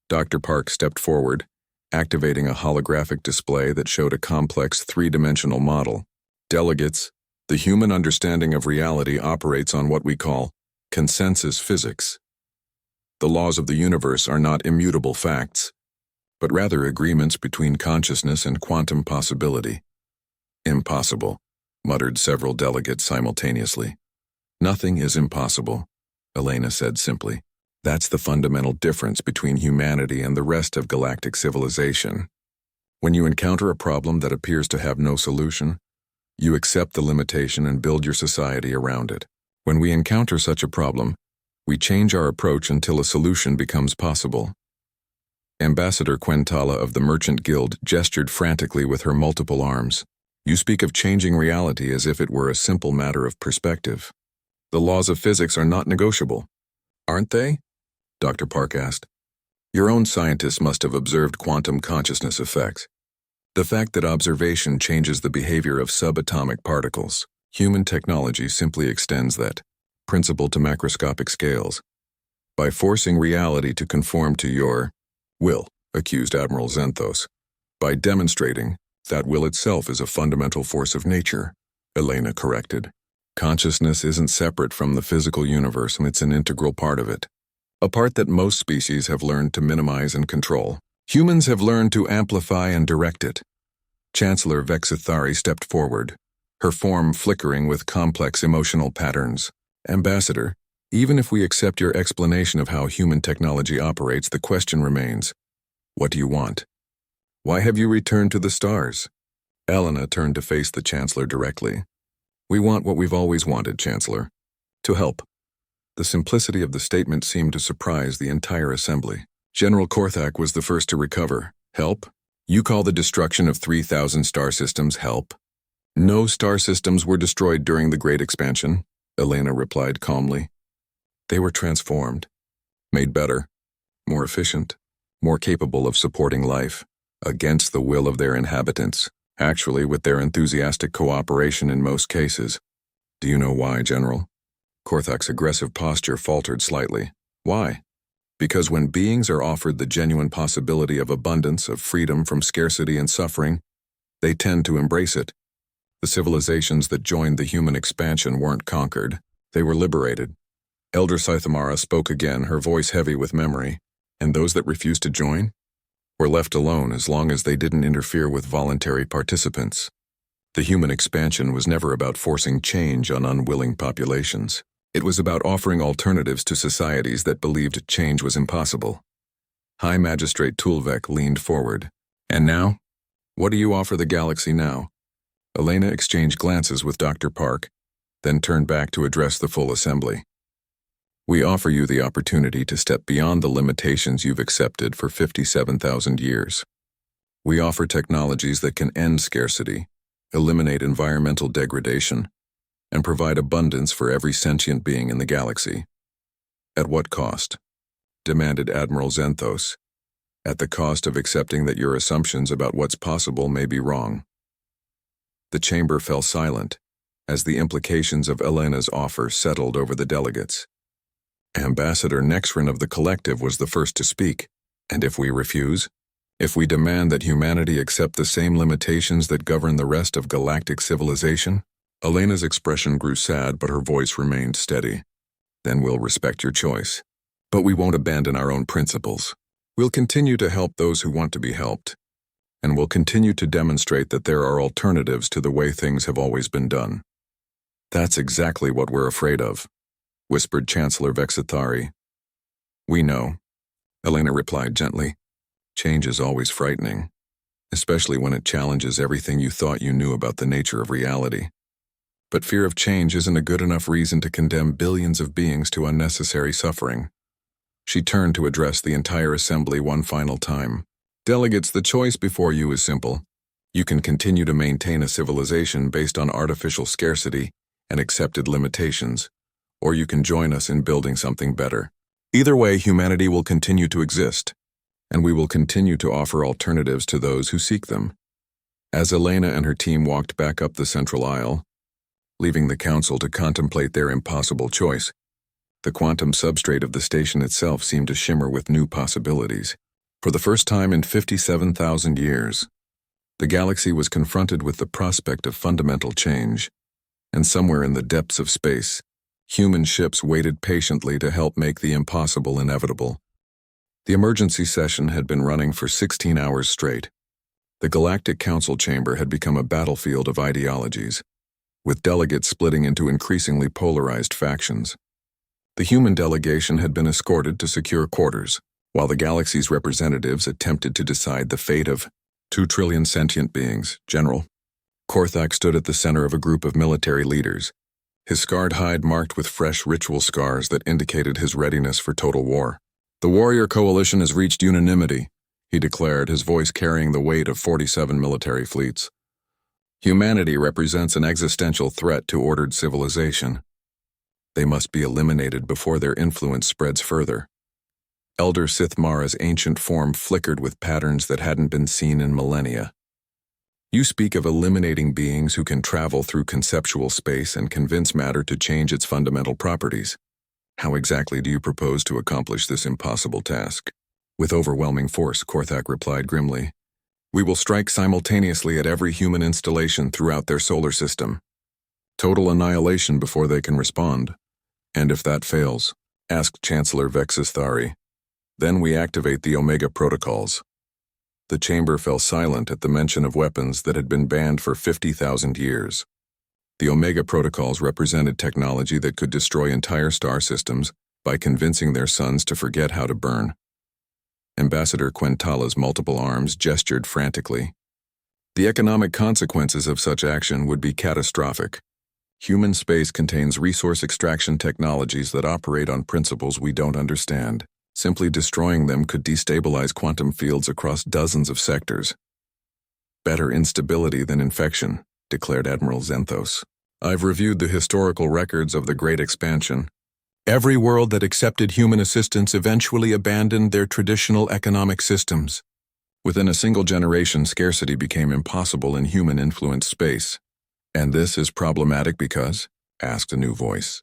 Dr. Park stepped forward, activating a holographic display that showed a complex three-dimensional model. Delegates, the human understanding of reality operates on what we call consensus physics. The laws of the universe are not immutable facts, but rather agreements between consciousness and quantum possibility. Impossible, muttered several delegates simultaneously. Nothing is impossible, Elena said simply. That's the fundamental difference between humanity and the rest of galactic civilization. When you encounter a problem that appears to have no solution, you accept the limitation and build your society around it. When we encounter such a problem, we change our approach until a solution becomes possible. Ambassador Quentala of the Merchant Guild gestured frantically with her multiple arms. You speak of changing reality as if it were a simple matter of perspective. The laws of physics are not negotiable, aren't they? Dr. Park asked. Your own scientists must have observed quantum consciousness effects. The fact that observation changes the behavior of subatomic particles. Human technology simply extends that principle to macroscopic scales. By forcing reality to conform to your will, accused Admiral Zenthos. By demonstrating that will itself is a fundamental force of nature, Elena corrected. Consciousness isn't separate from the physical universe, and it's an integral part of it. A part that most species have learned to minimize and control. Humans have learned to amplify and direct it. Chancellor Vexithari stepped forward, her form flickering with complex emotional patterns. Ambassador, even if we accept your explanation of how human technology operates, the question remains, what do you want? Why have you returned to the stars? Elena turned to face the Chancellor directly. We want what we've always wanted, Chancellor. To help. The simplicity of the statement seemed to surprise the entire assembly. General Korthak was the first to recover. Help? You call the destruction of 3,000 star systems help? No star systems were destroyed during the Great Expansion, Elena replied calmly. They were transformed, made better, more efficient, more capable of supporting life, against the will of their inhabitants, actually with their enthusiastic cooperation in most cases. Do you know why, General? Korthak's aggressive posture faltered slightly. Why? Because when beings are offered the genuine possibility of abundance, of freedom from scarcity and suffering, they tend to embrace it. The civilizations that joined the human expansion weren't conquered, they were liberated. Elder Scythamara spoke again, her voice heavy with memory. And those that refused to join? Were left alone as long as they didn't interfere with voluntary participants. The human expansion was never about forcing change on unwilling populations. It was about offering alternatives to societies that believed change was impossible. High Magistrate Tulvek leaned forward. And now? What do you offer the galaxy now? Elena exchanged glances with Dr. Park, then turned back to address the full assembly. We offer you the opportunity to step beyond the limitations you've accepted for 57,000 years. We offer technologies that can end scarcity, eliminate environmental degradation, and provide abundance for every sentient being in the galaxy. At what cost? Demanded Admiral Zenthos. At the cost of accepting that your assumptions about what's possible may be wrong. The chamber fell silent as the implications of Elena's offer settled over the delegates. Ambassador Nexrin of the Collective was the first to speak. And if we refuse? If we demand that humanity accept the same limitations that govern the rest of galactic civilization? Elena's expression grew sad, but her voice remained steady. Then we'll respect your choice. But we won't abandon our own principles. We'll continue to help those who want to be helped. And we'll continue to demonstrate that there are alternatives to the way things have always been done. That's exactly what we're afraid of, whispered Chancellor Vexithari. We know, Elena replied gently. Change is always frightening, especially when it challenges everything you thought you knew about the nature of reality. But fear of change isn't a good enough reason to condemn billions of beings to unnecessary suffering. She turned to address the entire assembly one final time. Delegates, the choice before you is simple. You can continue to maintain a civilization based on artificial scarcity and accepted limitations, or you can join us in building something better. Either way, humanity will continue to exist, and we will continue to offer alternatives to those who seek them. As Elena and her team walked back up the central aisle, leaving the council to contemplate their impossible choice, the quantum substrate of the station itself seemed to shimmer with new possibilities. For the first time in 57,000 years, the galaxy was confronted with the prospect of fundamental change, and somewhere in the depths of space, human ships waited patiently to help make the impossible inevitable. The emergency session had been running for 16 hours straight. The Galactic Council chamber had become a battlefield of ideologies, with delegates splitting into increasingly polarized factions. The human delegation had been escorted to secure quarters, while the galaxy's representatives attempted to decide the fate of 2 trillion sentient beings. General Korthak stood at the center of a group of military leaders, his scarred hide marked with fresh ritual scars that indicated his readiness for total war. The warrior coalition has reached unanimity, he declared, his voice carrying the weight of 47 military fleets. Humanity represents an existential threat to ordered civilization. They must be eliminated before their influence spreads further. Elder Sith Mara's ancient form flickered with patterns that hadn't been seen in millennia. You speak of eliminating beings who can travel through conceptual space and convince matter to change its fundamental properties. How exactly do you propose to accomplish this impossible task? With overwhelming force, Korthak replied grimly. We will strike simultaneously at every human installation throughout their solar system. Total annihilation before they can respond. And if that fails, asked Chancellor Vexithari, then we activate the Omega Protocols. The chamber fell silent at the mention of weapons that had been banned for 50,000 years. The Omega Protocols represented technology that could destroy entire star systems by convincing their suns to forget how to burn. Ambassador Quentala's multiple arms gestured frantically. The economic consequences of such action would be catastrophic. Human space contains resource extraction technologies that operate on principles we don't understand. Simply destroying them could destabilize quantum fields across dozens of sectors. Better instability than infection, declared Admiral Zenthos. I've reviewed the historical records of the Great Expansion. Every world that accepted human assistance eventually abandoned their traditional economic systems. Within a single generation, scarcity became impossible in human-influenced space. And this is problematic because? Asked a new voice.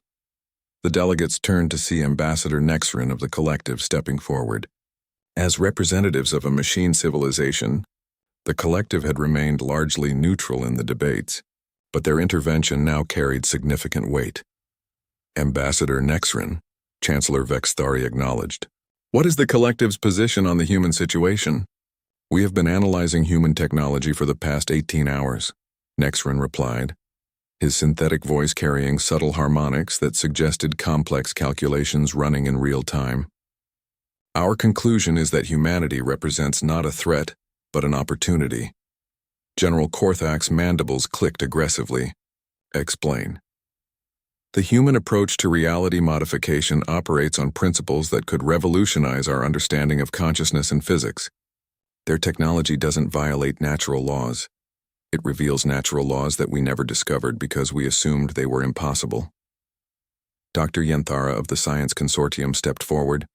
The delegates turned to see Ambassador Nexrin of the collective stepping forward. As representatives of a machine civilization, the collective had remained largely neutral in the debates, but their intervention now carried significant weight. Ambassador Nexrin, Chancellor Vexthari acknowledged. What is the collective's position on the human situation? We have been analyzing human technology for the past 18 hours, Nexrin replied, his synthetic voice carrying subtle harmonics that suggested complex calculations running in real time. Our conclusion is that humanity represents not a threat, but an opportunity. General Korthak's mandibles clicked aggressively. Explain. The human approach to reality modification operates on principles that could revolutionize our understanding of consciousness and physics. Their technology doesn't violate natural laws. It reveals natural laws that we never discovered because we assumed they were impossible. Dr. Yenthara of the Science Consortium stepped forward,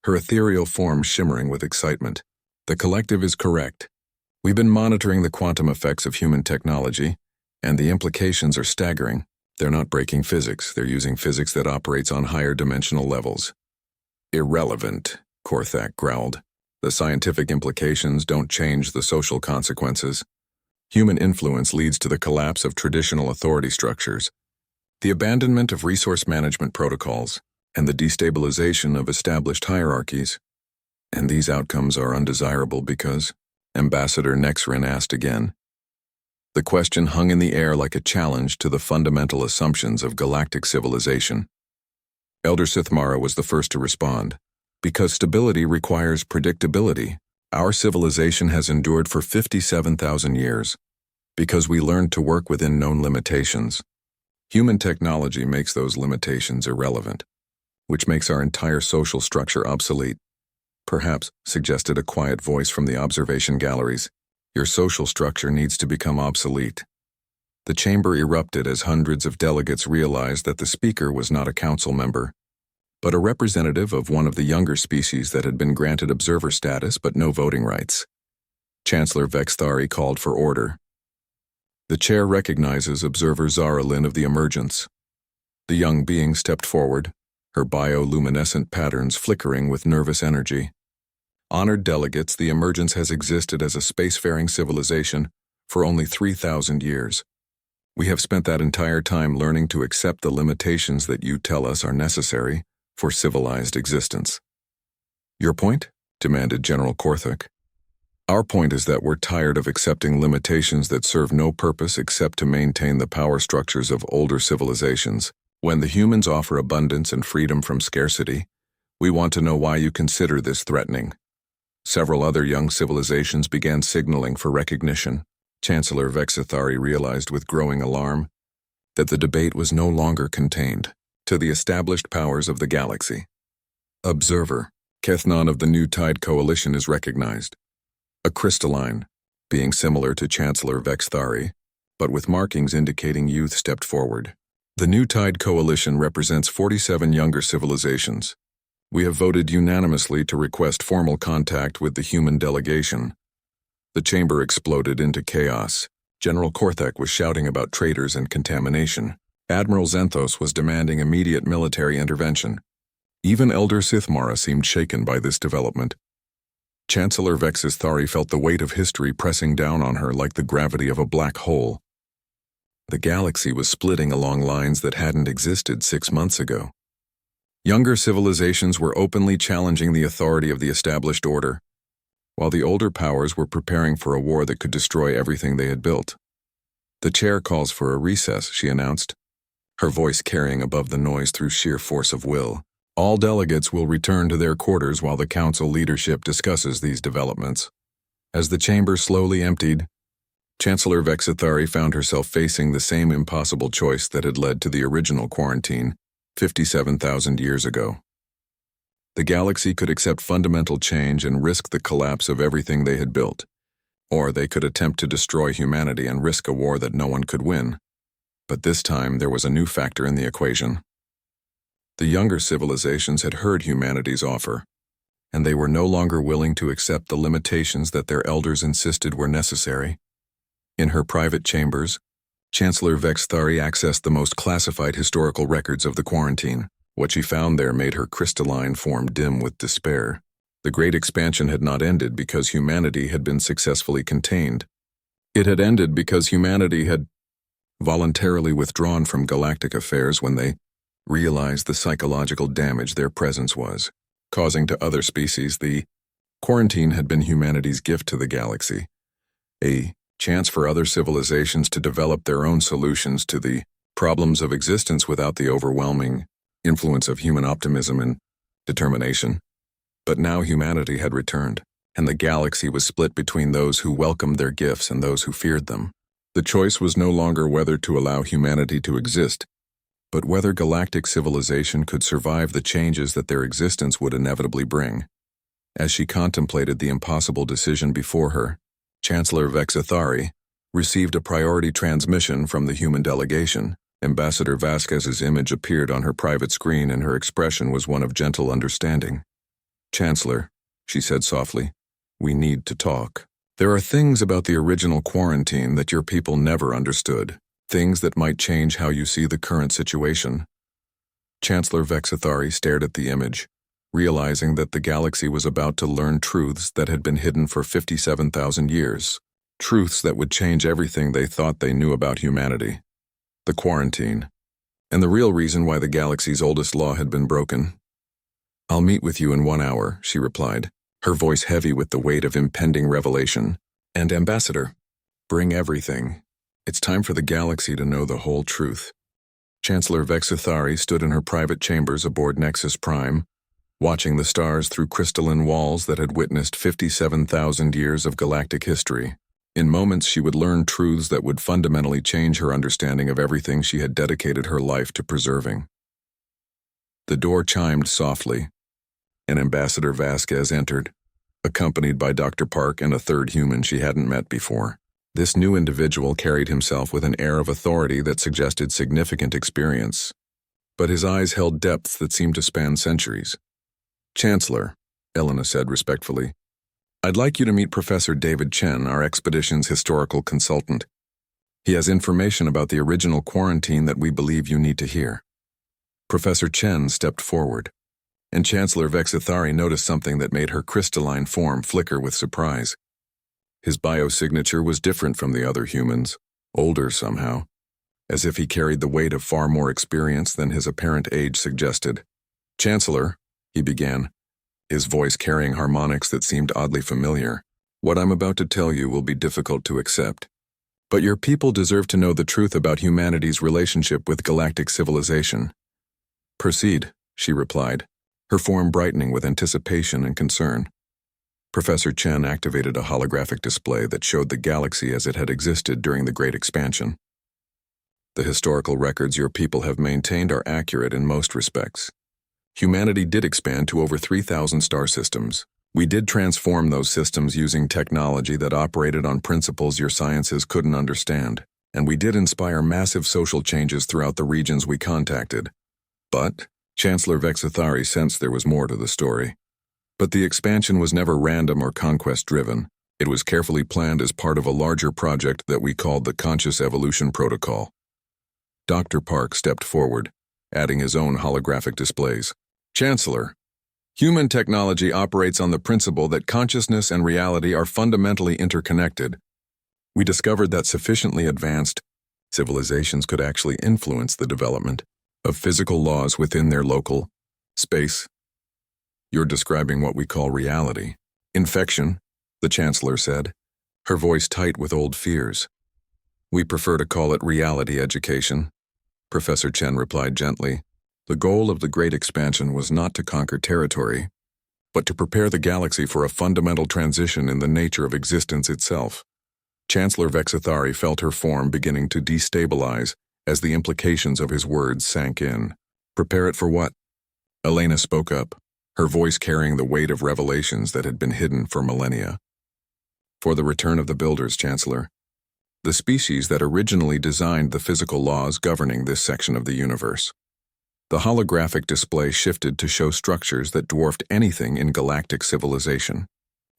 her ethereal form shimmering with excitement. The collective is correct. We've been monitoring the quantum effects of human technology, and the implications are staggering. They're not breaking physics, they're using physics that operates on higher dimensional levels. Irrelevant, Korthak growled. The scientific implications don't change the social consequences. Human influence leads to the collapse of traditional authority structures, the abandonment of resource management protocols, and the destabilization of established hierarchies. And these outcomes are undesirable because, Ambassador Nexrin asked again. The question hung in the air like a challenge to the fundamental assumptions of galactic civilization. Elder Sithmara was the first to respond. Because stability requires predictability, our civilization has endured for 57,000 years. Because we learned to work within known limitations. Human technology makes those limitations irrelevant, which makes our entire social structure obsolete. Perhaps, suggested a quiet voice from the observation galleries, your social structure needs to become obsolete. The chamber erupted as hundreds of delegates realized that the speaker was not a council member, but a representative of one of the younger species that had been granted observer status but no voting rights. Chancellor Vexthari called for order. The chair recognizes observer Zara Lynn of the Emergence. The young being stepped forward, her bioluminescent patterns flickering with nervous energy. Honored delegates, the Emergence has existed as a spacefaring civilization for only 3,000 years. We have spent that entire time learning to accept the limitations that you tell us are necessary for civilized existence. Your point? Demanded General Korthak. Our point is that we're tired of accepting limitations that serve no purpose except to maintain the power structures of older civilizations. When the humans offer abundance and freedom from scarcity, we want to know why you consider this threatening. Several other young civilizations began signaling for recognition. Chancellor Vexthari realized with growing alarm that the debate was no longer contained to the established powers of the galaxy. Observer, Kethnon of the New Tide Coalition is recognized. A crystalline, being similar to Chancellor Vexthari, but with markings indicating youth stepped forward. The New Tide Coalition represents 47 younger civilizations. We have voted unanimously to request formal contact with the human delegation. The chamber exploded into chaos. General Korthak was shouting about traitors and contamination. Admiral Zenthos was demanding immediate military intervention. Even Elder Sithmara seemed shaken by this development. Chancellor Vexthari felt the weight of history pressing down on her like the gravity of a black hole. The galaxy was splitting along lines that hadn't existed 6 months ago. Younger civilizations were openly challenging the authority of the established order, while the older powers were preparing for a war that could destroy everything they had built. The chair calls for a recess, she announced, her voice carrying above the noise through sheer force of will. All delegates will return to their quarters while the council leadership discusses these developments. As the chamber slowly emptied, Chancellor Vexthari found herself facing the same impossible choice that had led to the original quarantine 57,000 years ago. The galaxy could accept fundamental change and risk the collapse of everything they had built, or they could attempt to destroy humanity and risk a war that no one could win. But this time there was a new factor in the equation. The younger civilizations had heard humanity's offer, and they were no longer willing to accept the limitations that their elders insisted were necessary. In her private chambers, Chancellor Vexthari accessed the most classified historical records of the quarantine. What she found there made her crystalline form dim with despair. The Great Expansion had not ended because humanity had been successfully contained. It had ended because humanity had voluntarily withdrawn from galactic affairs when they realized the psychological damage their presence was causing to other species. The quarantine had been humanity's gift to the galaxy, a chance for other civilizations to develop their own solutions to the problems of existence without the overwhelming influence of human optimism and determination. But now humanity had returned, and the galaxy was split between those who welcomed their gifts and those who feared them. The choice was no longer whether to allow humanity to exist, but whether galactic civilization could survive the changes that their existence would inevitably bring. As she contemplated the impossible decision before her, Chancellor Vexithari received a priority transmission from the human delegation. Ambassador Vasquez's image appeared on her private screen, and her expression was one of gentle understanding. "Chancellor," she said softly, "we need to talk. There are things about the original quarantine that your people never understood, things that might change how you see the current situation." Chancellor Vexithari stared at the image, realizing that the galaxy was about to learn truths that had been hidden for 57,000 years, truths that would change everything they thought they knew about humanity. The quarantine, and the real reason why the galaxy's oldest law had been broken. "I'll meet with you in 1 hour," she replied, her voice heavy with the weight of impending revelation. "And Ambassador, bring everything. It's time for the galaxy to know the whole truth." Chancellor Vexithari stood in her private chambers aboard Nexus Prime, watching the stars through crystalline walls that had witnessed 57,000 years of galactic history. In moments she would learn truths that would fundamentally change her understanding of everything she had dedicated her life to preserving. The door chimed softly, and Ambassador Vasquez entered, accompanied by Dr. Park and a third human she hadn't met before. This new individual carried himself with an air of authority that suggested significant experience, but his eyes held depths that seemed to span centuries. "Chancellor," Elena said respectfully, "I'd like you to meet Professor David Chen, our expedition's historical consultant. He has information about the original quarantine that we believe you need to hear." Professor Chen stepped forward, and Chancellor Vexithari noticed something that made her crystalline form flicker with surprise. His biosignature was different from the other humans, older somehow, as if he carried the weight of far more experience than his apparent age suggested. "Chancellor," he began, his voice carrying harmonics that seemed oddly familiar, "what I'm about to tell you will be difficult to accept. But your people deserve to know the truth about humanity's relationship with galactic civilization." "Proceed," she replied, her form brightening with anticipation and concern. Professor Chen activated a holographic display that showed the galaxy as it had existed during the Great Expansion. "The historical records your people have maintained are accurate in most respects. Humanity did expand to over 3,000 star systems. We did transform those systems using technology that operated on principles your sciences couldn't understand, and we did inspire massive social changes throughout the regions we contacted. But," Chancellor Vexithari sensed there was more to the story. "But the expansion was never random or conquest-driven. It was carefully planned as part of a larger project that we called the Conscious Evolution Protocol." Dr. Park stepped forward, adding his own holographic displays. "Chancellor, human technology operates on the principle that consciousness and reality are fundamentally interconnected. We discovered that sufficiently advanced civilizations could actually influence the development of physical laws within their local space. You're describing what we call reality. Infection," the Chancellor said, her voice tight with old fears. "We prefer to call it reality education," Professor Chen replied gently. "The goal of the Great Expansion was not to conquer territory, but to prepare the galaxy for a fundamental transition in the nature of existence itself." Chancellor Vexithari felt her form beginning to destabilize as the implications of his words sank in. "Prepare it for what?" Elena spoke up, her voice carrying the weight of revelations that had been hidden for millennia. "For the return of the Builders, Chancellor. The species that originally designed the physical laws governing this section of the universe." The holographic display shifted to show structures that dwarfed anything in galactic civilization.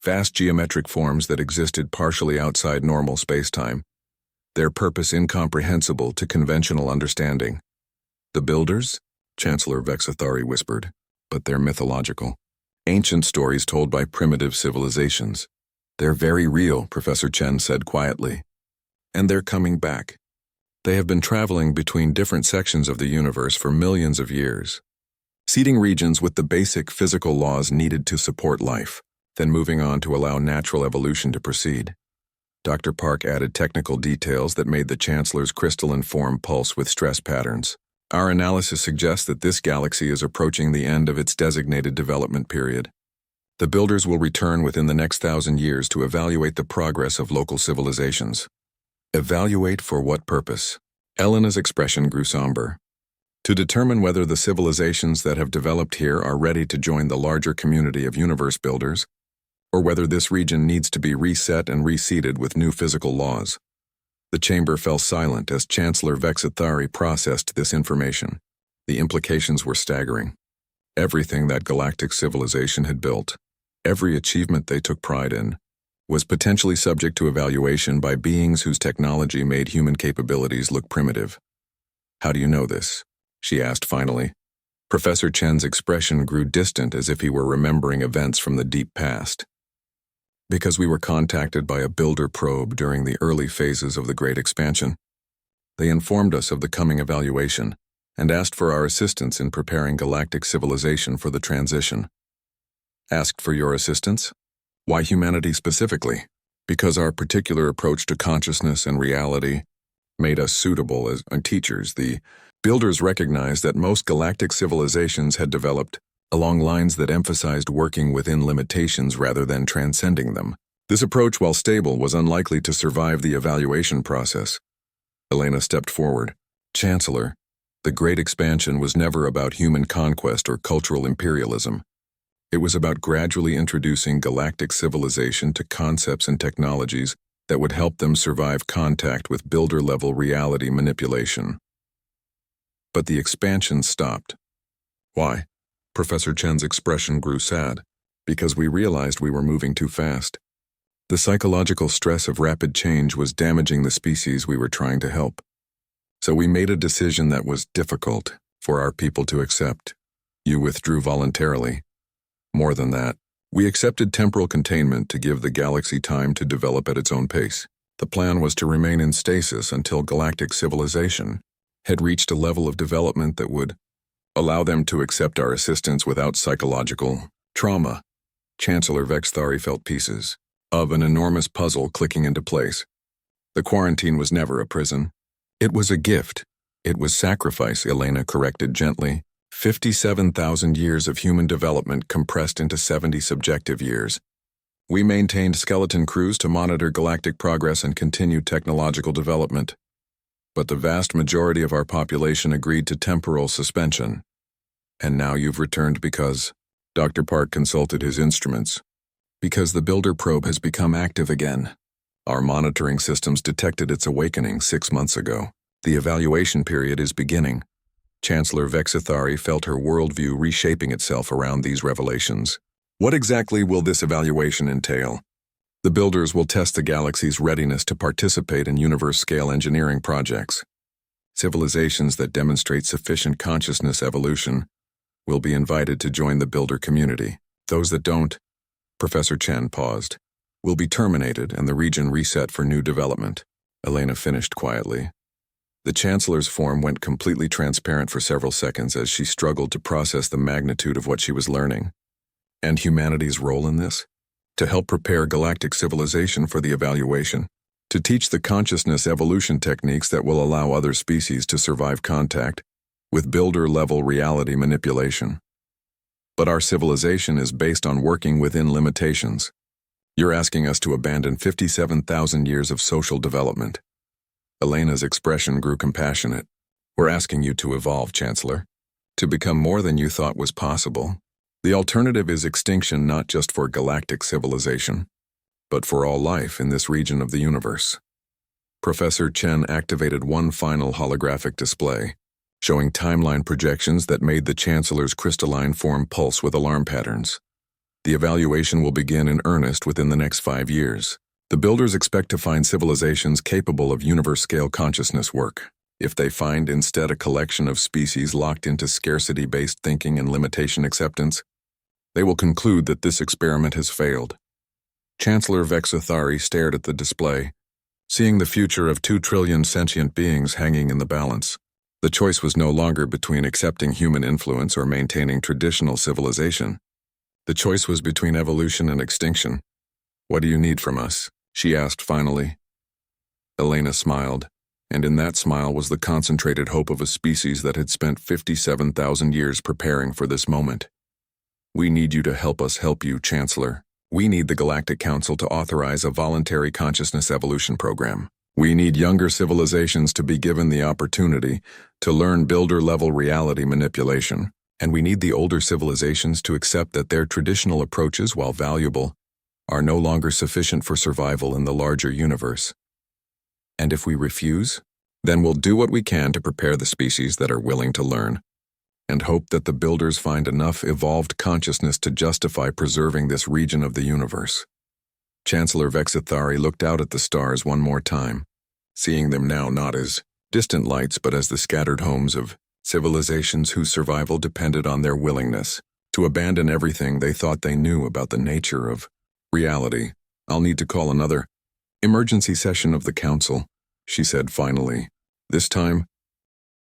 Vast geometric forms that existed partially outside normal spacetime, their purpose incomprehensible to conventional understanding. "The Builders?" Chancellor Vexathari whispered, but they're mythological. Ancient stories told by primitive civilizations. They're very real, Professor Chen said quietly. And they're coming back. They have been traveling between different sections of the universe for millions of years, seeding regions with the basic physical laws needed to support life, then moving on to allow natural evolution to proceed. Dr. Park added technical details that made the Chancellor's crystalline form pulse with stress patterns. Our analysis suggests that this galaxy is approaching the end of its designated development period. The builders will return within the next 1,000 years to evaluate the progress of local civilizations. Evaluate for what purpose? Elena's expression grew somber. To determine whether the civilizations that have developed here are ready to join the larger community of universe builders, or whether this region needs to be reset and reseeded with new physical laws. The chamber fell silent as Chancellor Vexathari processed this information. The implications were staggering. Everything that galactic civilization had built, every achievement they took pride in, was potentially subject to evaluation by beings whose technology made human capabilities look primitive. How do you know this? She asked finally. Professor Chen's expression grew distant as if he were remembering events from the deep past. Because we were contacted by a builder probe during the early phases of the Great Expansion. They informed us of the coming evaluation and asked for our assistance in preparing galactic civilization for the transition. Asked for your assistance? Why humanity specifically? Because our particular approach to consciousness and reality made us suitable as teachers. The builders recognized that most galactic civilizations had developed along lines that emphasized working within limitations rather than transcending them. This approach, while stable, was unlikely to survive the evaluation process. Elena stepped forward. Chancellor, the Great Expansion was never about human conquest or cultural imperialism. It was about gradually introducing galactic civilization to concepts and technologies that would help them survive contact with builder-level reality manipulation. But the expansion stopped. Why? Professor Chen's expression grew sad. Because we realized we were moving too fast. The psychological stress of rapid change was damaging the species we were trying to help. So we made a decision that was difficult for our people to accept. You withdrew voluntarily. More than that, we accepted temporal containment to give the galaxy time to develop at its own pace. The plan was to remain in stasis until galactic civilization had reached a level of development that would allow them to accept our assistance without psychological trauma. Chancellor Vexathari felt pieces of an enormous puzzle clicking into place. The quarantine was never a prison. It was a gift. It was sacrifice, Elena corrected gently. 57,000 years of human development compressed into 70 subjective years. We maintained skeleton crews to monitor galactic progress and continued technological development. But the vast majority of our population agreed to temporal suspension. And now you've returned because... Dr. Park consulted his instruments. Because the builder probe has become active again. Our monitoring systems detected its awakening 6 months ago. The evaluation period is beginning. Chancellor Vexathari felt her worldview reshaping itself around these revelations. What exactly will this evaluation entail? The builders will test the galaxy's readiness to participate in universe-scale engineering projects. Civilizations that demonstrate sufficient consciousness evolution will be invited to join the builder community. Those that don't, Professor Chen paused, will be terminated and the region reset for new development. Elena finished quietly. The Chancellor's form went completely transparent for several seconds as she struggled to process the magnitude of what she was learning. And humanity's role in this? To help prepare galactic civilization for the evaluation. To teach the consciousness evolution techniques that will allow other species to survive contact with builder-level reality manipulation. But our civilization is based on working within limitations. You're asking us to abandon 57,000 years of social development. Elena's expression grew compassionate. We're asking you to evolve, Chancellor. To become more than you thought was possible. The alternative is extinction not just for galactic civilization, but for all life in this region of the universe. Professor Chen activated one final holographic display, showing timeline projections that made the Chancellor's crystalline form pulse with alarm patterns. The evaluation will begin in earnest within the next 5 years. The builders expect to find civilizations capable of universe-scale consciousness work. If they find instead a collection of species locked into scarcity-based thinking and limitation acceptance, they will conclude that this experiment has failed. Chancellor Vexathari stared at the display, seeing the future of 2 trillion sentient beings hanging in the balance. The choice was no longer between accepting human influence or maintaining traditional civilization. The choice was between evolution and extinction. "What do you need from us?" she asked finally. Elena smiled, and in that smile was the concentrated hope of a species that had spent 57,000 years preparing for this moment. "We need you to help us help you, Chancellor. We need the Galactic Council to authorize a voluntary consciousness evolution program. We need younger civilizations to be given the opportunity to learn builder-level reality manipulation, and we need the older civilizations to accept that their traditional approaches, while valuable, are no longer sufficient for survival in the larger universe. And if we refuse, then we'll do what we can to prepare the species that are willing to learn, and hope that the builders find enough evolved consciousness to justify preserving this region of the universe." Chancellor Vexathari looked out at the stars one more time, seeing them now not as distant lights but as the scattered homes of civilizations whose survival depended on their willingness to abandon everything they thought they knew about the nature of reality. "I'll need to call another emergency session of the council," she said finally. "This time,